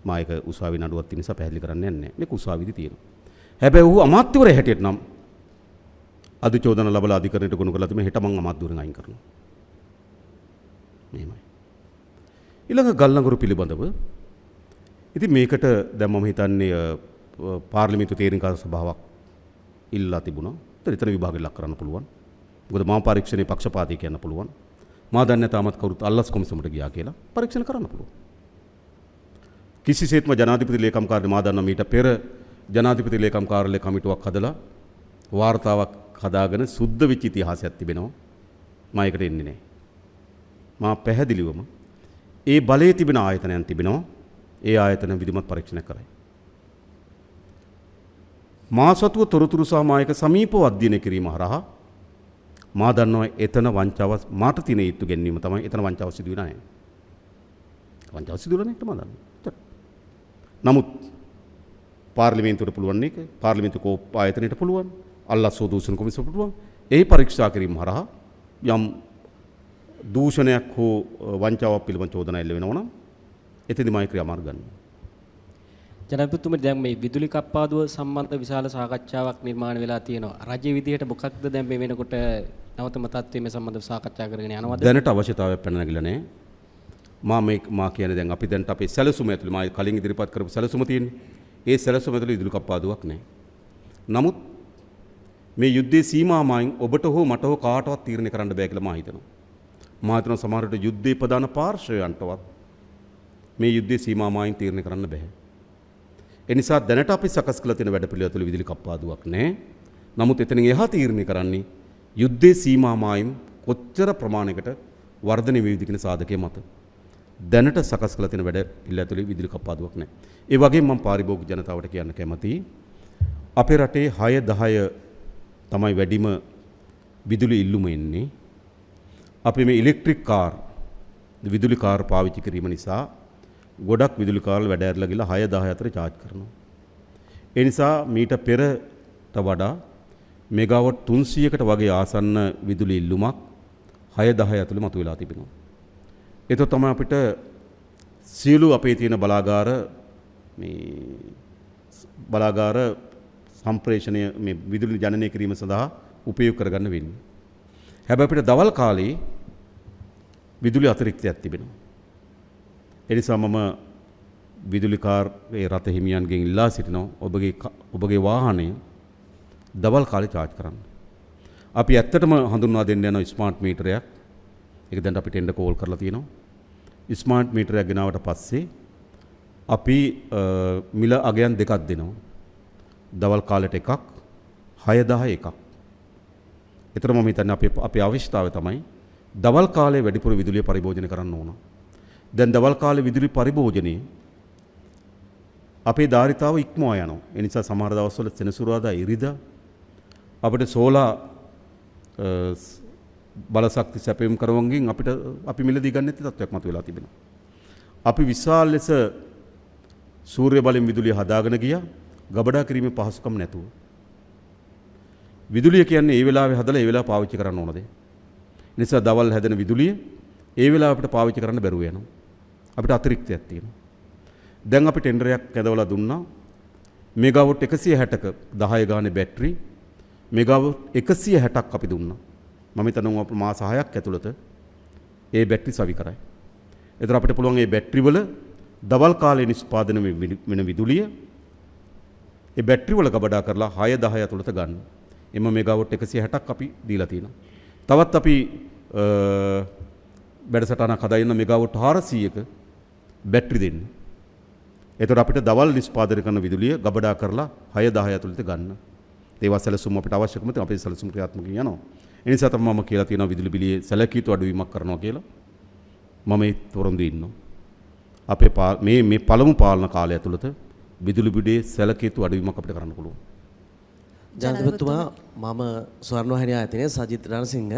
මා ඒක උසාවි නඩුවක් තියෙන නිසා පැහැදිලි කරන්නේ නැහැ. මේක උසාවිදි තියෙනවා. හැබැයි ඔහු අමාත්‍යවරයා හැටියට නම් අද චෝදනා ලබලා අධිකරණයට ගොනු කරලා තිබෙන හෙට මං අමාත්‍යවරෙන් අයින් කරනවා. මෙහෙමයි. ඊළඟ ගල්ලංගුරු පිළිබඳව ඉතින් මේකට දැන් මම හිතන්නේ පාර්ලිමේන්තු තීරණකාර සභාවක් ඉල්ලා තිබුණා. එතන විභාගෙ ලක් කරන්න පුළුවන්. මොකද මා පරීක්ෂණයේ පක්ෂපාතී කියන්න පුළුවන්. මා දන්නේ තාමත් කවුරුත් අල්ලස් කොමිසමට ගියා කියලා පරීක්ෂණ කරන්න පුළුවන්. කිසිසේත්ම ජනාධිපති ලේකම් කාර්යාලය මා දන්නා මීට පෙර ජනාධිපති ලේකම් කාර්යාලය කමිටුවක් හදලා වාර්තාවක් හදාගෙන සුද්ධ වෙච්ච ඉතිහාසයක් තිබෙනවා. මා ඒකට එන්නේ නැහැ. මා පැහැදිලිවම ඒ බලයේ තිබෙන ආයතනයන් තිබෙනවා. ඒ ආයතන විධිමත් පරීක්ෂණ කරයි. මා සතුව තොරතුරු සහ මායක සමීපව අධ්‍යයනය කිරීම හරහා මා දන්නවා එතන වංචාව මාට තියෙන යුතු ගැනීම තමයි එතන වංචාව සිදු වෙනා නැහැ. වංචාව සිදු වෙලා නැහැ මා දන්නවා. නමුත් පාර්ලිමේන්තුවට පුළුවන් එක පාර්ලිමේන්තු කෝප ආයතනයට පුළුවන් අල්ලස් දූෂණ කොමිසමට පුළුවන් ඒ පරීක්ෂා කිරීම හරහා යම් දූෂණයක් හෝ වංචාවක් පිළිබඳ චෝදනා එල්ල වෙනවා නම් එතෙදි මම ක්‍රියාමාර්ග ගන්නවා. ජනාධිපතිතුමා දැන් මේ විදුලි කප්පාදුව සම්බන්ධ විශාල සාකච්ඡාවක් නිර්මාණය වෙලා තියෙනවා. රජයේ විදියට මොකක්ද දැන් මේ වෙනකොට නැවතම තත්ත්වයේ සම්බන්ධව සාකච්ඡා කරගෙන යනවාද? දැනට අවශ්‍යතාවයක් පැන නැගිලා නැහැ. මා කියන්නේ දැන් අපි දැන්ට අපේ සැලසුම ඇතුළේ මා කලින් ඉදිරිපත් කරපු සැලසුම තියෙන්නේ. ඒ සැලසුම ඇතුළේ විදුලි කප්පාදුවක් නැහැ. නමුත් මේ යුද්ධයේ සීමාමායින් ඔබට හෝ මට හෝ කාටවත් තීරණය කරන්න බෑ කියලා මා හිතනවා. මා හිතනවා සමහර විට යුද්ධයේ ප්‍රධාන පාර්ශ්වයන්ටවත් මේ යුද්ධයේ සීමාමායින් තීරණය කරන්න බෑ. ඒ නිසා දැනට අපි සකස් කළ තියෙන වැඩපිළිවෙල ඇතුළේ විදුලි කප්පාදුවක් නැහැ. නමුත් එතනින් එහා තීරණය කරන්නේ යුද්ධයේ සීමාමායින් කොච්චර ප්‍රමාණයකට වර්ධනය වේවිද කියන සාධකයේ මත. දැනට සකස් කළ තියෙන වැඩපිළිවෙල ඇතුළේ විදුලි කප්පාදුවක් නැහැ. ඒ වගේම මම පාරිභෝගික ජනතාවට කියන්න කැමතියි. අපේ රටේ 6-10 තමයි වැඩිම විදුලි ඉල්ලුම එන්නේ. අපි මේ ඉලෙක්ට්‍රික් කාර් විදුලි කාර් පාවිච්චි කිරීම නිසා ගොඩක් විදුලි කාර්වල වැඩ ඇරලා ගිහලා 6-10 අතර charge කරනවා. ඒ නිසා මීට පෙරට වඩා මෙගාවට් 300කට වගේ ආසන්න විදුලි ඉල්ලුමක් 6-10 ඇතුළේ මතුවලා තිබෙනවා. ඒක තමයි අපිට සියලු අපේ තියෙන බලාගාර සම්ප්‍රේෂණය මේ විදුලි ජනනය කිරීම සඳහා උපයෝග කරගන්න වෙන්නේ. හැබැයි අපිට දවල් කාලේ විදුලි අතිරික්තයක් තිබෙනවා. ඒ නිසා මම විදුලි කාර්ය රථ හිමියන්ගෙන් ඉල්ලා සිටිනවා ඔබගේ වාහනය දවල් කාලේ charge කරන්න. අපි ඇත්තටම හඳුන්වා දෙන්න යන ස්මාර්ට් මීටරයක්. ඒක දැන් අපි ටෙන්ඩර් කෝල් කරලා තියෙනවා. ස්මාර්ට් මීටරයක් ගෙනාවට පස්සේ අපි මිල අගයන් දෙකක් දෙනවා. දවල් කාලෙට එකක් 6-10 එකක්. ඒතර මම හිතන්නේ අපේ අවශ්‍යතාවය තමයි දවල් කාලේ වැඩිපුර විදුලිය පරිභෝජනය කරන්න ඕන. දැන් දවල් කාලේ විදුලි පරිභෝජනයේ අපේ ධාරිතාව ඉක්මවා යනවා. ඒ නිසා සමහර දවස්වල සෙනසුරාදා ඉරිදා අපිට සෝලා බලශක්ති සැපයුම් කරවන්ගෙන් අපි මිලදී ගන්න නැති තත්ත්වයක් මතුවලා තිබෙනවා. අපි විශාල ලෙස සූර්ය බලෙන් විදුලිය හදාගෙන ගියා ගබඩා කිරීමේ පහසුකම් නැතුව. විදුලිය කියන්නේ ඒ වෙලාවේ හදලා ඒ වෙලාව පාවිච්චි කරන්න ඕනද? ඒ නිසා දවල් හැදෙන විදුලිය ඒ වෙලාව අපිට පාවිච්චි කරන්න බැරුව යනවා. අපිට අතිරික්තයක් තියෙනවා. දැන් අපි ටෙන්ඩරයක් ඇදවලා දුන්නා මෙගාවොට් 160ක 10 ගානේ බැටරි මෙගාවොට් 160ක් අපි දුන්නා. මම හිතනවා අපේ මාස 6ක් ඇතුළත ඒ බැටරි සවි කරයි. ඒතර අපිට පුළුවන් මේ බැටරි වල දවල් කාලේ නිෂ්පාදනය වෙන විදුලිය ඒ බැටරි වල ගබඩා කරලා 6-10 ඇතුළත ගන්න. එම මෙගාවොට් 160ක් අපි දීලා තියෙනවා. තවත් අපි වැඩසටහනක් හදාගෙන මෙගාවොට් 400ක බැටරි දෙන්න. ඒතර අපිට දවල් නිෂ්පාදනය කරන විදුලිය ගබඩා කරලා 6-10 ඇතුළත ගන්න. ඒවා සැලසුම් අපිට අවශ්‍යකම තියෙන අපේ සැලසුම් ක්‍රියාත්මක යනවා. ඒ නිසා තමයි මම කියලා තියෙනවා විදුලි බිලේ සැලකියුතු අඩුවීමක් කරනවා කියලා. මම ඒ තොරඳු ඉන්නවා. අපේ මේ පළමු පාලන කාලය ඇතුළත විදුලි බිලේ සැලකියුතු අඩුවීමක් අපිට කරන්න පුළුවන්. ජනාධිපතිතුමා මම ස්වර්ණවාහිනිය ආයතනයේ සජිත් රණසිංහ.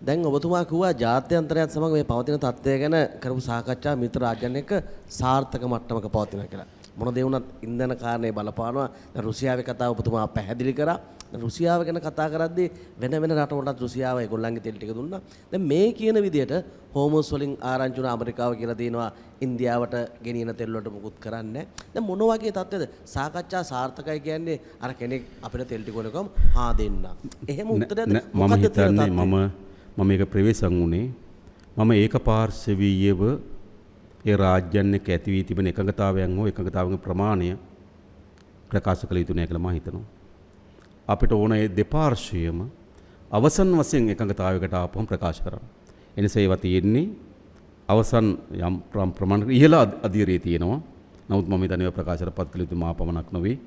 දැන් ඔබතුමා කිව්වා ජාත්‍යන්තරයත් සමග මේ පවතින තත්ත්වය ගැන කරපු සාකච්ඡා මිත්‍ර රාජ්‍යයන් එක්ක සාර්ථක මට්ටමක පවතිනවා කියලා. මොන දේ වුණත් ඉන්ධන කාරණේ බලපානවා. දැන් රුසියාවේ කතාව ඔබතුමා පැහැදිලි කරා. දැන් රුසියාව ගැන කතා කරද්දී වෙන රටවලට රුසියාව ඒගොල්ලන්ගේ තෙල් ටික දුන්නා. දැන් මේ කියන විදිහට හෝමස් වලින් ආරංචි වුණ ඇමරිකාව කියලා තියෙනවා ඉන්දියාවට ගෙනියන තෙල් වලට මුකුත් කරන්නේ නැහැ. දැන් මොන වගේ තත්ත්වද? සාකච්ඡා සාර්ථකයි කියන්නේ අර කෙනෙක් අපිට තෙල් ටික වලකම් දෙන්න. එහෙම උත්තරයක්ද? මම හිතන්නේ මම මේක ප්‍රවේශම් වුණේ මම ඒකපාර්ශවීයව ඒ රාජ්‍යයන් එක්ක ඇති වී තිබෙන එකඟතාවයන් හෝ එකඟතාවයන්ගේ ප්‍රමාණය ප්‍රකාශ කළ යුතු නැහැ කියලා මම හිතනවා. අපිට ඕන ඒ දෙපාර්ශ්වයම අවසන් වශයෙන් එකඟතාවයකට ආපුවම ප්‍රකාශ කරන්න. එනිසා ඒවා තියෙන්නේ අවසන් යම් ප්‍රමාණයක ඉහළ අධීරයේ තියෙනවා. නමුත් මම හිතන්නේ ඒවා ප්‍රකාශයටපත් කළ යුතු මා පමණක් නොවේ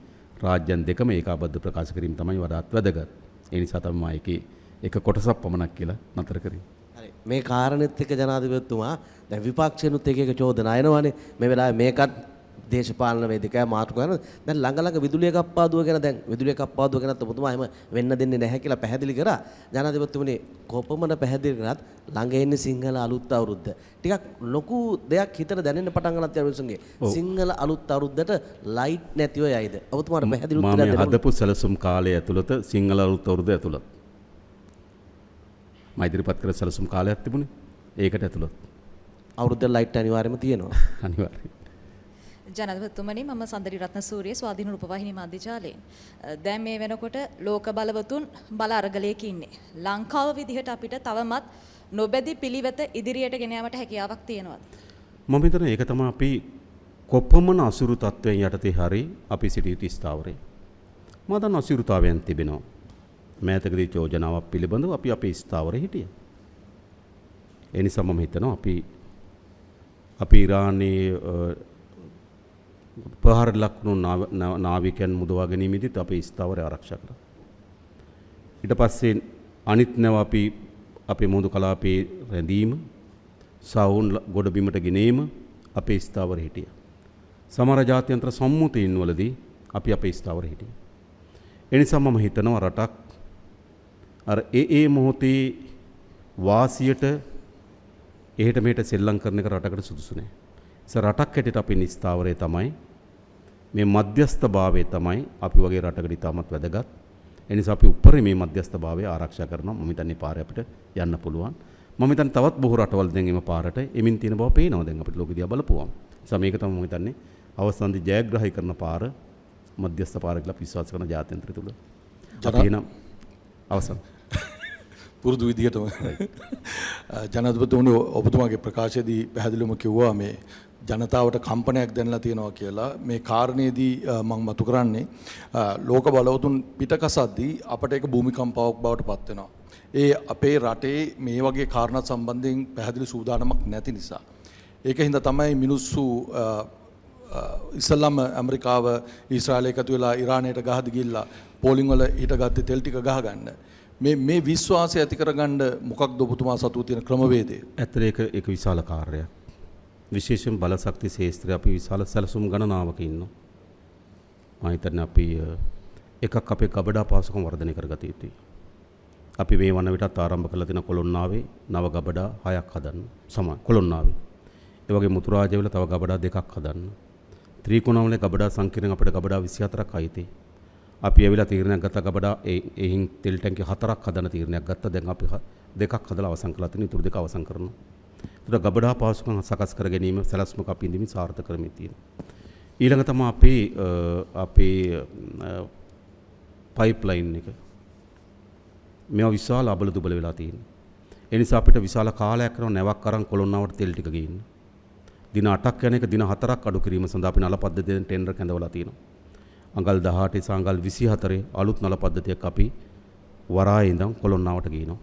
රාජ්‍යයන් දෙකම ඒකාබද්ධ ප්‍රකාශ කිරීම තමයි වඩාත් වැදගත්. ඒ නිසා තමයි මම ඒකේ එක කොටසක් පමණක් කියලා නතර කරේ. හරි. මේ කාරණෙත් එක්ක ජනාධිපතිතුමා දැන් විපක්ෂෙනුත් එක චෝදනා එනවානේ. මේ වෙලාවේ මේකත් දේශපාලන වේදිකාවේ මාතෘ කරන දැන් ළඟ විදුලිය කප්පාදුව ගැන දැන් විදුලිය කප්පාදුව ගැනත් ඔබතුමා එහෙම වෙන්න දෙන්නේ නැහැ කියලා පැහැදිලි කරා. ජනාධිපතිතුමනි කොපමණ පැහැදිලි කරත් ළඟ එන්නේ සිංහල අලුත් අවුරුද්ද. ටිකක් ලොකු දෙයක් හිතට දැනෙන්න පටන් ගන්නත් යන මිනිස්සුන්ගේ. සිංහල අලුත් අවුරුද්දට ලයිට් නැතිව යයිද? ඔබතුමාට පැහැදිලි උත්තරයක් දෙන්න. මම හදපු සැලසුම් කාලය ඇතුළත සිංහල අලුත් අවුරුද්ද ඇතුළත මෛත්‍රීපත් කර සැලසුම් කාලයක් තිබුණේ. ඒකට ඇතුළත් අවුරුද්ද ලයිට් අනිවාර්යයෙන්ම තියෙනවා. අනිවාර්යයෙන්. ජනපතිතුමනි මම සඳරි රත්නසූරිය ස්වාධීන රූපවාහිනී මාධ්‍ය ජාලයෙන්. දැන් මේ වෙනකොට ලෝක බලවතුන් බල අරගලයක ඉන්නේ. ලංකාව විදිහට අපිට තවමත් නොබැදි පිළිවෙත ඉදිරියට ගෙන යාමට හැකියාවක් තියෙනවද? මම හිතනවා ඒක තමයි අපි කොපමණ අසුරු තත්වයන් යටතේ හරි අපි සිටිය යුතු ස්ථාවරය. මම දන්න අසුරුතාවයන් තිබෙනවා. මෑතකදී යෝජනාවක් පිළිබඳව අපි අපේ ස්ථාවරේ හිටියා. ඒ නිසා මම හිතනවා අපි ඉරානයේ ප්‍රහාර ලක්වුණු නාවිකයන් මුදවා ගැනීමේදීත් අපේ ස්ථාවරය ආරක්ෂා කරා. ඊට පස්සේ අනිත් නැව අපි අපේ මුහුදු කලාපයේ රැඳීම සවුන් ගොඩ බිමට ගෙනීම අපේ ස්ථාවරය හිටියා. සමහර ජාත්‍යන්තර සම්මුතීන් වලදී අපි අපේ ස්ථාවරය හිටියා. ඒ නිසා මම හිතනවා රටක් අර ඒ මොහොතේ වාසියට එහෙට මෙහෙට සෙල්ලම් කරන එක රටකට සුදුසු නෑ. රටක් හැටියට අපේ නිස්ථාවරය තමයි මේ මධ්‍යස්ථභාවය තමයි අපි වගේ රටකට ඉතාමත් වැදගත්. ඒ නිසා අපි උපරිම මේ මධ්‍යස්ථභාවය ආරක්ෂා කරනවා. මම හිතන්නේ පාරේ අපිට යන්න පුළුවන්. මම හිතන්නේ තවත් බොහෝ රටවල් දැන් එම පාරට එමින් තියෙන බව පේනවා දැන් අපිට ලෝකෙ දිහා බලපුවම. ඒ නිසා මේක තමයි මම හිතන්නේ අවසානයේ ජයග්‍රහී කරන පාර මධ්‍යස්ථ පාර කියලා විශ්වාස කරන ජාත්‍යන්තර තුල. අපි එනම් අවසන් පුරුදු විදිහටම ජනාධිපතිතුමනි ඔබතුමාගේ ප්‍රකාශයේදී පැහැදිලිවම කිව්වා මේ ජනතාවට කම්පනයක් දැනලා තියෙනවා කියලා. මේ කාරණේදී මම මතු කරන්නේ ලෝක බලවතුන් පිටකසද්දී අපට ඒක භූමිකම්පාවක් බවට පත් වෙනවා. ඒ අපේ රටේ මේ වගේ කාරණා සම්බන්ධයෙන් පැහැදිලි සූදානමක් නැති නිසා. ඒක හින්දා තමයි මිනිස්සු ඉස්ලාම ඇමරිකාව ඊශ්‍රායලය එකතු වෙලා ඉරානයට ගහද ගිහිල්ලා පෝලිං වල හිටගත්තේ තෙල් ටික ගහගන්න. මේ විශ්වාසය ඇති කරගන්න මොකක්ද ඔබතුමා සතුව තියෙන ක්‍රමවේදය? ඇත්තට ඒක විශාල කාර්යයක්. විශේෂයෙන් බලශක්ති ශාස්ත්‍රය අපි විශාල සැලසුම් ගණනාවක ඉන්නවා. මම හිතන්නේ අපි එකක් අපේ ගබඩා පාසුකම් වර්ධනය කරගත යුතුයි. අපි මේ වන විටත් ආරම්භ කළ තියෙන කොළොන්නාවේ නව ගබඩා 6ක් හදන්න. කොළොන්නාවේ. ඒ වගේ මුතුරාජවල තව ගබඩා 2ක් හදන්න. ත්‍රිකුණාමලේ ගබඩා සංකීර්ණ අපිට ගබඩා 24ක් අයිතියි. අපි ඇවිල්ලා තීරණයක් ගත්ත ගබඩා එහින් තෙල් ටැංකි 4ක් හදන තීරණයක් ගත්තා. දැන් අපි 2ක් හදලා අවසන් කළා තියෙන. ඉතුරු 2 අවසන් කරනවා. ඒතර ගබඩා පාසුකම් සකස් කර ගැනීම සැලැස්මක අපි ඉඳිමින් සාර්ථක කරමින් තියෙනවා. ඊළඟ තමයි අපේ පයිප්ලයින් එක. මේවා විශාල අබල දුබල වෙලා තියෙනවා. ඒ නිසා අපිට විශාල කාලයක් යනවා නැවක් අරන් කොළොන්නාවට තෙල් ටික ගේන්න. දින 8ක් යන එක දින 4ක් අඩු කිරීම සඳහා අපි නල පද්ධතියෙන් ටෙන්ඩර් කැඳවලා තියෙනවා. අඟල් 18 සහ අඟල් 24 අලුත් නල පද්ධතියක් අපි වරායේ ඉඳන් කොළොන්නාවට ගේනවා.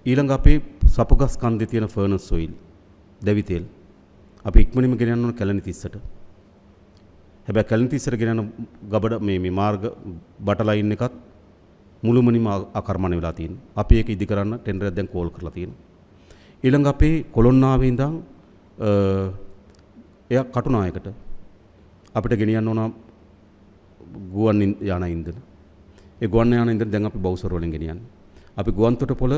ඊළඟ අපේ සපුගස් කන්දේ තියෙන ෆර්නස් ඔයිල් දැවි තෙල් අපි ඉක්මනින්ම ගෙනයන්න ඕන කැලණි 30ට. හැබැයි කැලණි 30ට ගෙනන ගබඩ මේ මාර්ග බට ලයින් එකත් මුළුමනින්ම අකර්මණය වෙලා තියෙනවා. අපි ඒක ඉදි කරන්න ටෙන්ඩර් එකක් දැන් කෝල් කරලා තියෙනවා. ඊළඟ අපේ කොළොන්නාවේ ඉඳන් එයා කටුනායකට අපිට ගෙනියන්න ඕන ගුවන් යාන ඉන්ධන. ඒ ගුවන් යාන ඉන්ධන දැන් අපි බවුසර් වලින් ගෙනියන්නේ. අපි ගුවන්තොටුපොළ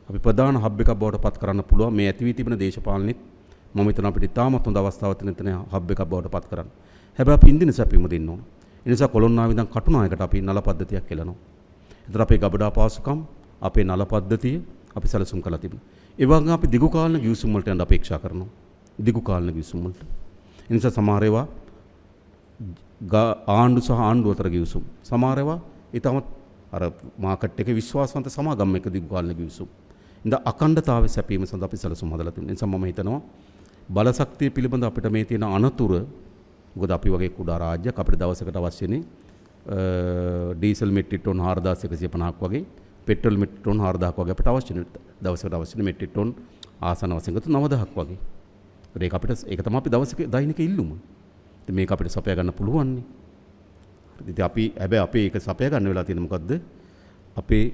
අපි ප්‍රධාන හබ් එකක් බවට පත් කරන්න පුළුවන්. මේ ඇති වී තිබෙන දේශපාලනෙත් මම හිතනවා අපිට ඉතාමත් හොඳ අවස්ථාවක් තියෙන හබ් එකක් බවට පත් කරන්න. හැබැයි අපි ඉන්ධන සැපයීම දෙන්න ඕන. ඒ නිසා කොළොන්නාවේ ඉඳන් කටුනායකට අපි නල පද්ධතියක් කෙලනවා. ඒතර අපේ ගබඩා පාසුකම් අපේ නල පද්ධතිය අපි සැලසුම් කරලා තිබුණා. ඒ වගේම අපි දිගු කාලන ගිවිසුම් වලට යන්න අපේක්ෂා කරනවා. දිගු කාලන ගිවිසුම් වලට. ඒ නිසා සමහර ඒවා ආණ්ඩු සහ ආණ්ඩු අතර ගිවිසුම්. සමහර ඒවා ඊටමත් අර මාකට් එකේ විශ්වාසවන්ත සමාගම් එක දිගු කාලන ගිවිසුම්. ඉතින් අඛණ්ඩතාවය සැපීම සඳහා අපි සැලසුම් හදලා තිබෙනවා. ඒ නිසා මම හිතනවා බලශක්තිය පිළිබඳ අපිට මේ තියෙන අනතුර මොකද අපි වගේ කුඩා රාජ්‍යයක් අපිට දවසකට අවශ්‍යනේ ඩීසල් මෙට්‍රික් ටොන් 4150ක් වගේ පෙට්‍රල් මෙට්‍රික් ටොන් 4000ක් වගේ අපිට අවශ්‍ය දවසකට අවශ්‍ය මෙට්‍රික් ටොන් ආසන වශයෙන් 9000ක් වගේ. ඒක අපිට ඒක තමයි අපි දවසක දෛනික ඉල්ලුම. ඉතින් මේක අපිට සපයා ගන්න පුළුවන් නේ. ඉතින් අපි හැබැයි අපි ඒක සපයා ගන්න වෙලා තියෙන මොකද්ද? අපේ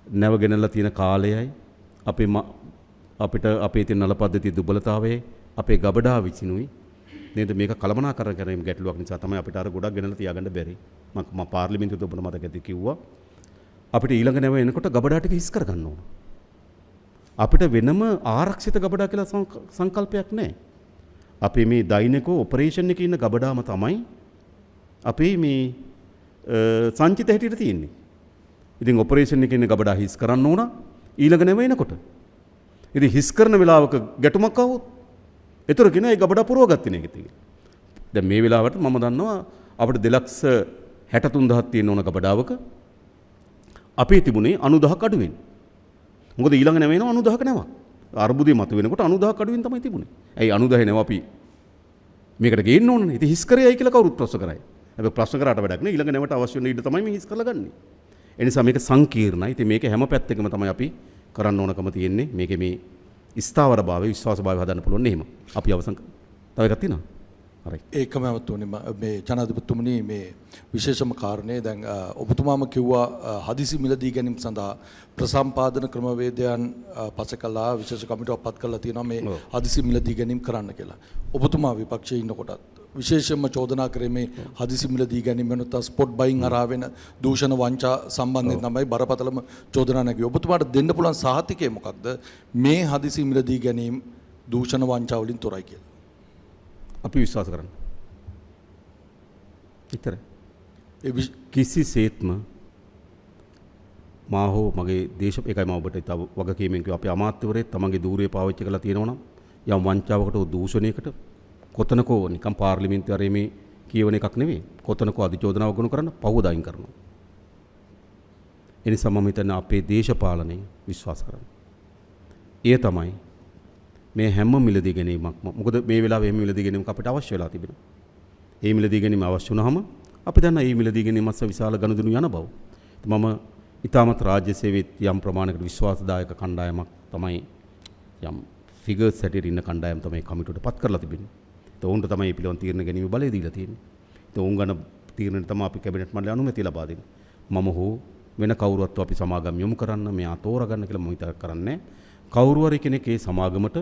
නැව ගෙනල්ලා තියෙන කාලයයි අපිට අපේ තියෙන නල පද්ධතිය දුබලතාවයයි අපේ ගබඩා විසිනුයි නේද මේක කළමනාකරණය කිරීම ගැටලුවක් නිසා තමයි අපිට අර ගොඩක් ගෙනල්ලා තියාගන්න බැරි. මම පාර්ලිමේන්තුවේ ඔබට මතක ඇති කිව්වා අපිට ඊළඟ නැව එනකොට ගබඩා ටික හිස් කරගන්න ඕන. අපිට වෙනම ආරක්ෂිත ගබඩා කියලා සංකල්පයක් නැහැ. අපි මේ දෛනික ඔපරේෂන් එකේ ඉන්න ගබඩාම තමයි අපි මේ සංචිත හැටියට තියෙන්නේ. ඉතින් ඔපරේෂන් එකේ ඉන්න ගබඩා හිස් කරන්න ඕන ඊළඟ නැව එනකොට. ඉතින් හිස් කරන වෙලාවක ගැටුමක් ආවොත් ඒතර කියන ඒ ගබඩා පුරවගත්තේ නේ කිව්වේ. දැන් මේ වෙලාවට මම දන්නවා අපිට 2,63,000ක් තියෙන ඕන කපඩාවක අපේ තිබුණේ 90,000ක් අඩුවෙන්. මොකද ඊළඟ නැව වෙනවා 90,000ක නැව. අර්බුදේ මත වෙනකොට 90,000ක් අඩුවෙන් තමයි තිබුණේ. ඇයි 90,000 නැව අපි මේකට ගේන්න ඕනනේ. ඉතින් හිස් කරේයි කියලා කවුරුත් ප්‍රශ්න කරයි. හැබැයි ප්‍රශ්න කරාට වැඩක් නෑ. ඊළඟ නැවට අවශ්‍ය වෙන ඊට තමයි මේ හිස් කරලා ගන්නෙ. ඒ නිසා මේක සංකීර්ණයි. ඉතින් මේක හැම පැත්තකම තමයි අපි කරන්න ඕනකම තියෙන්නේ. මේකේ මේ ස්ථාවර භාවය, විශ්වාස භාවය හදන්න පුළුවන් නේ එහෙම. අපි අවසන් තව එකක් තියෙනවා. හරි. ඒකම ඇමතුනේ මේ ජනාධිපතිතුමනි මේ විශේෂම කාරණේ දැන් ඔබතුමාම කිව්වා හදිසි මිලදී ගැනීම සඳහා ප්‍රසම්පාදන ක්‍රමවේදයන් පසකලා විශේෂ කමිටුවක් පත් කරලා තියෙනවා මේ හදිසි මිලදී ගැනීම කරන්න කියලා. ඔබතුමා විපක්ෂයේ ඉන්නකොටත් විශේෂයෙන්ම චෝදනා කරේ මේ හදිසි මිලදී ගැනීම වෙනත් ස්පොට් බයින් හරහා වෙන දූෂණ වංචා සම්බන්ධයෙන් තමයි බරපතලම චෝදනා නැගී. ඔබතුමාට දෙන්න පුළුවන් සහතිකය මොකක්ද මේ හදිසි මිලදී ගැනීම දූෂණ වංචා වලින් තොරයි කියලා? අපි විශ්වාස කරන්න. විතරයි. කිසිසේත්ම මා හෝ මගේ ඒකයි මම ඔබට තව වගකීමෙන් කිව්වා අපේ අමාත්‍යවරයෙක් තමන්ගේ ධූරය පාවිච්චි කරලා තියෙනවා නම් යම් වංචාවකට දූෂණයකට කොතනකෝ නිකම් පාර්ලිමේන්තුවේ මේ කියවන එකක් නෙවෙයි. කොතනකෝ අධිචෝදනාව ගොනු කරන්න පහුවදායින් කරනවා. ඒ නිසා මම හිතන්නේ අපේ දේශපාලනය විශ්වාස කරන්න. ඒ තමයි මේ හැම මිලදී ගැනීමක්ම. මොකද මේ වෙලාවේ හැම මිලදී ගැනීමක් අපිට අවශ්‍ය වෙලා තිබෙනවා. ඒ මිලදී ගැනීම අවශ්‍ය වුණාම අපි දන්නා මේ මිලදී ගැනීම අස්ස විශාල ගනුදෙනු යන බව. මම ඊටමත් රාජ්‍ය සේවයේ යම් ප්‍රමාණයකට විශ්වාසදායක කණ්ඩායමක් තමයි යම් ෆිගර්ස් හැටියට ඉන්න කණ්ඩායම තමයි කමිටුවට පත් කරලා තිබෙන්නේ. ඒ උන්ට තමයි මේ පිළිවන් තීරණ ගැනීම බලය දීලා තියෙන්නේ. ඒ උන් ගන්න තීරණය තමයි අපි කැබිනට් මණ්ඩලය අනුමැතිය ලබා දෙන්නේ. මම හෝ වෙන කවුරුවත් අපි සමාගම් යොමු කරන්න මෙයා තෝරගන්න කියලා මම හිතා කරන්නේ. කවුරු හරි කෙනෙක් ඒ සමාගමට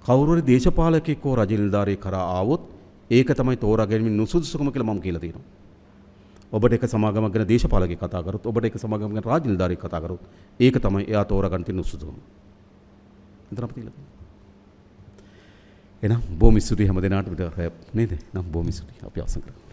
කවුරු හරි දේශපාලකෙක් හෝ රජ නිලධාරියෙක් කරා ආවොත් ඒක තමයි තෝරා ගැනීම නුසුදුසුකම කියලා මම කියලා තියෙනවා. ඔබට එක සමාගමක් ගැන දේශපාලකෙක් කතා කරොත් ඔබට එක සමාගමක් ගැන රාජ නිලධාරියෙක් කතා කරොත් ඒක තමයි එයා තෝරා ගන්න තියෙන නුසුදුසුකම. එතන අපි තියලා තියෙනවා. එහෙනම් බොහොම ස්තුතියි හැම දිනාටම නේද? නම් බොහොම ස්තුතියි අපි අවසන් කරමු.